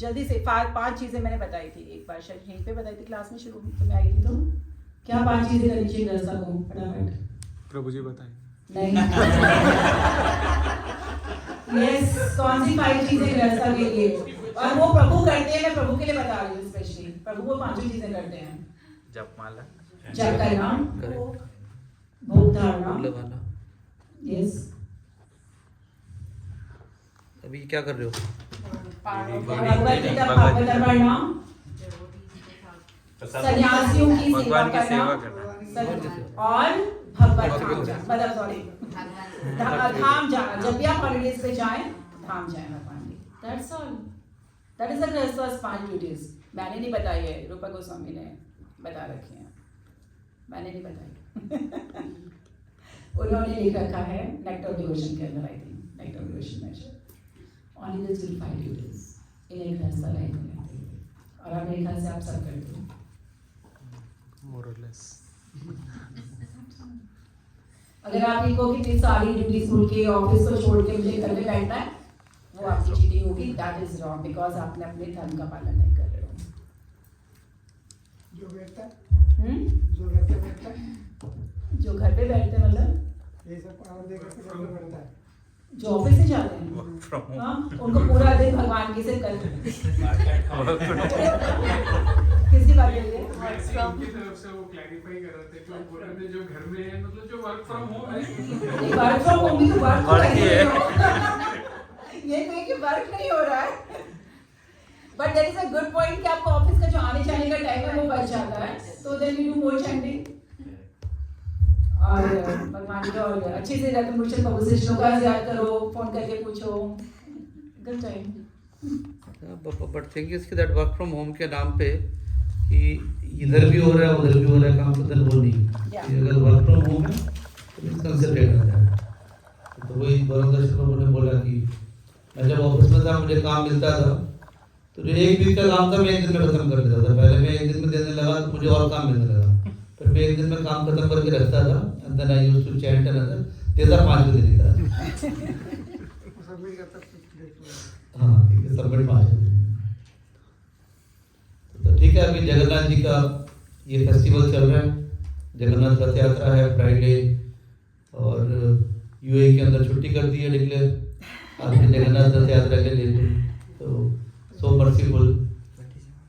जल्दी से 5 चीजें मैंने बताई थी, एक बार शायद यहीं पे बताई थी क्लास में शुरू में आई थी. तो क्या 5 चीजें करनी चाहिए गृहस्थ को? फटाफट. प्रभु जी बताएं. नहीं. यस, कौन सी 5 चीजें गृहस्थ के लिए? और वो प्रभु करते हैं, मैं प्रभु के लिए बता रही हूँ स्पेशली. प्रभु वो 5 चीजें करते हैं. जपमाला, जप करना, भोग धारणा. यस. अभी क्या कर रहे हो? भगवद गीता भागवत पढ़ना, सन्यासियों की भगवान की सेवा सेवा करना और भगवत धाम जाना, मतलब सॉरी धाम जाना. जब भी आप हॉलीडेज पे जाएं, धाम जाएं भगवान की. That's all. That is the गृहस्थ 5 ड्यूटीज. मैंने नहीं बताई है, रूपा गोस्वामी ने बता रखी है, मैंने नहीं बताई. उन्होंने लिख रखा है नेक्टर ऑफ डिवोशन के अंदर, I think nectar of devotion में. Only the 5 duties in a गृहस्थ लाइफ में रहते हुए, और आप मेरे ख्याल से आप सब करते हो. More or less. अगर आप इनको कितनी सारी ड्यूटी छोड़ के, ऑफिस को छोड़ के मुझे घर में बैठना है, वो आपकी चीटिंग होगी. दैट इज रॉन्ग, बिकॉज आपने अपने धर्म का पालन नहीं कर रहे हो. जो बैठता है, जो घर पे बैठते मतलब ये सब काम देकर के घर पे बैठता है. जो ऑफिस से जाते हैं, हाँ, उनको पूरा दिन भगवान की से कर. किसकी बात कर रही है? उनकी तरफ से वो क्लैरिफाई कर रहे थे कि वो बोल रहे थे जो घर में है, मतलब जो वर्क फ्रॉम होम है. वर्क फ्रॉम होम भी तो वर्क ये नहीं कि वर्क नहीं हो रहा है. But that is a good point कि आपको ऑफिस का जो आने जाने का टाइम है वो बच जाता है, तो then you do more chanting. और भगवान का और अच्छे से रत्न भूषण प्रभु से श्लोका याद करो, फोन करके पूछो. Good time. But thing is कि दैट वर्क फ्रॉम होम के नाम पे कि इधर भी हो रहा है उधर भी हो रहा है काम, तो वो नहीं. अगर वर्क फ्रॉम होम है तो कंसंट्रेट हो जाए. तो वही बरोदर प्रभु ने बोला कि मैं जब ऑफिस में था, मुझे काम मिलता था, तो जो 1 वीक का काम था मैं 1 दिन में खत्म कर देता था. पहले मैं 1 दिन में देने लगा तो मुझे और काम मिलने लगा, फिर मैं 1 दिन में काम खत्म करके रखता था. And then I used to chant another, देता 5 दिन देता. सबमिट करता है. हाँ ठीक है, सबमिट 5 दिन. तो ठीक है, अभी जगन्नाथ जी का ये फेस्टिवल चल रहा है. जगन्नाथ रथ यात्रा है फ्राइडे, और यूए के अंदर छुट्टी कर दी है डिक्लेयर आपने जगन्नाथ रथ यात्रा के लिए. तो सो मर्सीफुल.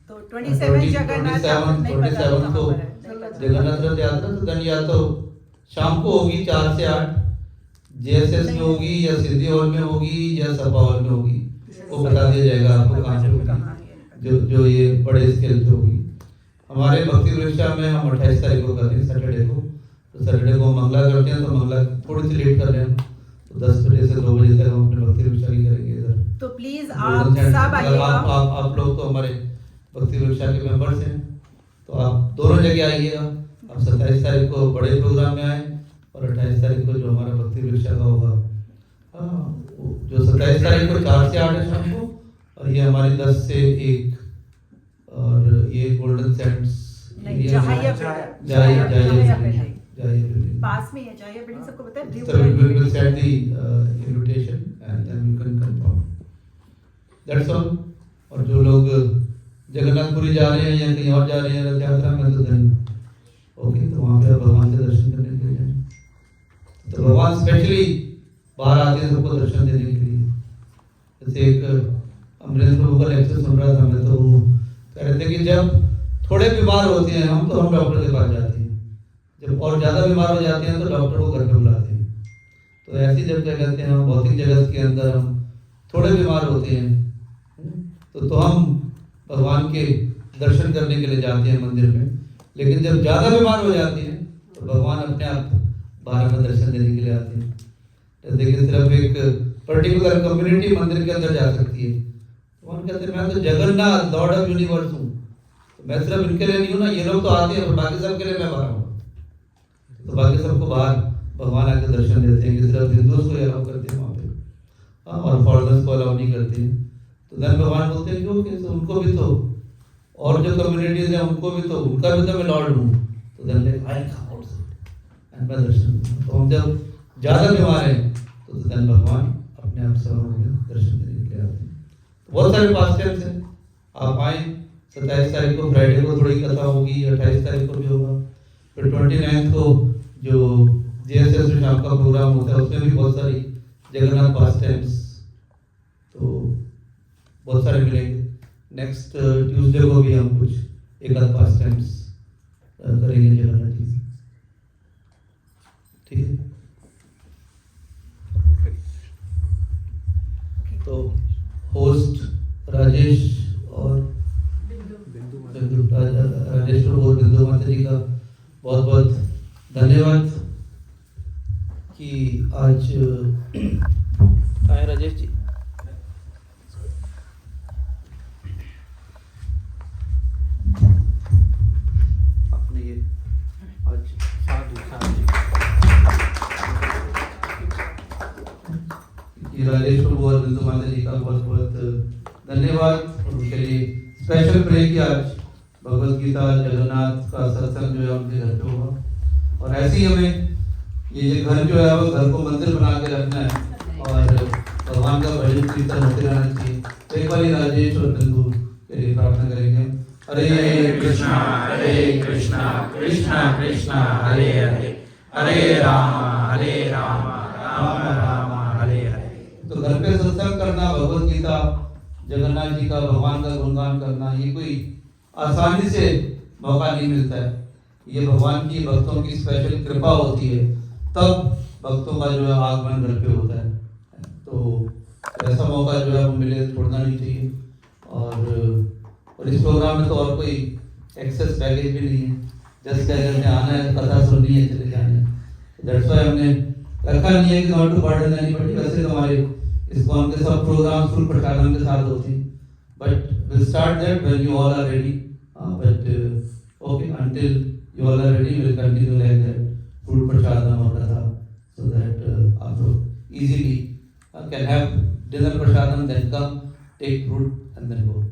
तो 27 जगन्नाथ तो जगन्नाथ रथ यात्रा, तो देन या तो शाम को होगी 4 से 8 जेएसएस में होगी, या सिंधी हॉल में होगी, या सभा हॉल में होगी. वो बता दिया जाएगा आपको कहाँ पे होगी, जो ये बड़े स्केल पे होगी. हमारे भक्ति वृक्षा में हम 28 तारीख को कर रहे हैं, सैटरडे को. तो सैटरडे को मंगला करते हैं, तो मंगला थोड़ी सी लेट कर रहे हैं, तो 10 बजे से 2 बजे तक हम अपने भक्ति वृक्षा की करेंगे इधर. तो प्लीज आप सब आइएगा. आप लोग तो हमारे भक्ति वृक्षा के मेंबर्स हैं, तो आप दोनों जगह आइएगा. आप 27 तारीख को बड़े प्रोग्राम में आए, और 28 तारीख को जो हमारा भक्ति वृक्षा का होगा, जो 27 तारीख को 4 से 8 है शाम को, और ये हमारी 10 से 1, और ये गोल्डन सैंड्स पास में है. जाइए बिल्डिंग, सबको पता है. So we will send the invitation and then you can confirm. That's all. और जो लोग जगन्नाथपुरी जा रहे हैं या कहीं और जा रहे हैं रथ यात्रा में तो देन ओके, तो वहाँ पे आप भगवान के दर्शन करने के लिए जाएं। तो भगवान स्पेशली बाहर आते हैं सबको दर्शन देने के लिए। जैसे एक अमरेंद्र प्रभु का लेक्चर सुन रहा था मैं, तो वो कह रहे थे कि जब थोड़े बीमार होते हैं हम तो हम डॉक्टर के पास जाते हैं, जब और ज़्यादा बीमार हो जाते हैं तो डॉक्टर को घर पे बुलाते हैं। तो ऐसी जब क्या कहते हैं हम भौतिक जगत के अंदर हम थोड़े बीमार होते हैं तो हम भगवान के दर्शन करने के लिए जाते हैं मंदिर में, लेकिन जब ज़्यादा बीमार हो जाते हैं तो भगवान अपने आप बाहर में दर्शन देने के लिए आते हैं। जैसे कि सिर्फ एक पर्टिकुलर कम्युनिटी मंदिर के अंदर जा सकती है। भगवान कहते हैं मैं तो जगन्नाथ लॉर्ड ऑफ यूनिवर्स हूँ, तो मैं सिर्फ इनके लिए नहीं हूँ ना, ये लोग तो आते हैं, बाकी सब के लिए मैं बाहर हूँ। तो बाकी सबको बाहर भगवान आके दर्शन देते हैं कि सिर्फ हिंदुओं को अलाउ करते हैं वहाँ पे, और फॉरेनर्स को अलाउ नहीं करते हैं। तो धन भगवान बोलते हैं कि तो उनको भी तो, और जो कम्युनिटीज हैं उनको भी तो, उनका भी तो मैं लॉर्ड हूँ। तो धन आई कम आउटसाइड एंड मैं दर्शन। तो हम जब ज़्यादा बीमार हैं तो धन भगवान अपने आप से दर्शन देने के लिए आते हैं। बहुत सारे पास टाइम्स हैं, आप आए। 27 तारीख को फ्राइडे को थोड़ी कथा होगी, 28 तारीख को भी होगा, फिर 29 को जो JSS में शाम का प्रोग्राम होता है उसमें भी बहुत सारी जगन्नाथ पास टाइम्स तो बहुत सारे मिलेंगे। नेक्स्ट ट्यूसडे को भी हम कुछ एक आध पास टाइम्स करेंगे जगन्नाथ जी, ठीक है। तो होस्ट राजेश और राजेश और बिंदु माता जी का बहुत बहुत धन्यवाद कि आज आए राजेश जी। आपने ये आज राजेश प्रभु और बिंदु माता जी का बहुत बहुत धन्यवाद। उनके लिए स्पेशल प्रे कि आज भगवत गीता जगन्नाथ का सत्संग जो है उनके घर पे होगा, और ऐसे ही हमें ये घर जो है वो घर को मंदिर बना के रखना है और भगवान का भजन कीर्तन होते रहना चाहिए। एक बार राजेश और बिंदु के लिए प्रार्थना करेंगे। हरे कृष्णा कृष्णा कृष्णा हरे हरे, हरे राम राम राम हरे हरे। तो घर पे सत्संग करना, भगवत गीता जगन्नाथ जी का भगवान का गुणगान करना, ये कोई आसानी से मौका नहीं मिलता है। ये भगवान की भक्तों की स्पेशल कृपा होती है, तब भक्तों का जो है आगमन घर पे होता है। तो ऐसा मौका जो है वो मिले, छोड़ना नहीं चाहिए। और इस प्रोग्राम में तो और कोई एक्सेस पैकेज भी नहीं है, जस्ट क्या करते हैं आना है, कथा सुननी है, चले जाना है। दैट्स व्हाई हमने रखा नहीं है कि नॉट टू बर्डन एनीबॉडी। वैसे तो हमारे ISKCON के सब प्रोग्राम फुल प्रसादम के साथ होते हैं, but we'll start that when you all are ready. Okay, until you all are ready, we'll continue like that, full prasadam or katha, so that after easily can have dinner prasadam, then come take fruit and then go.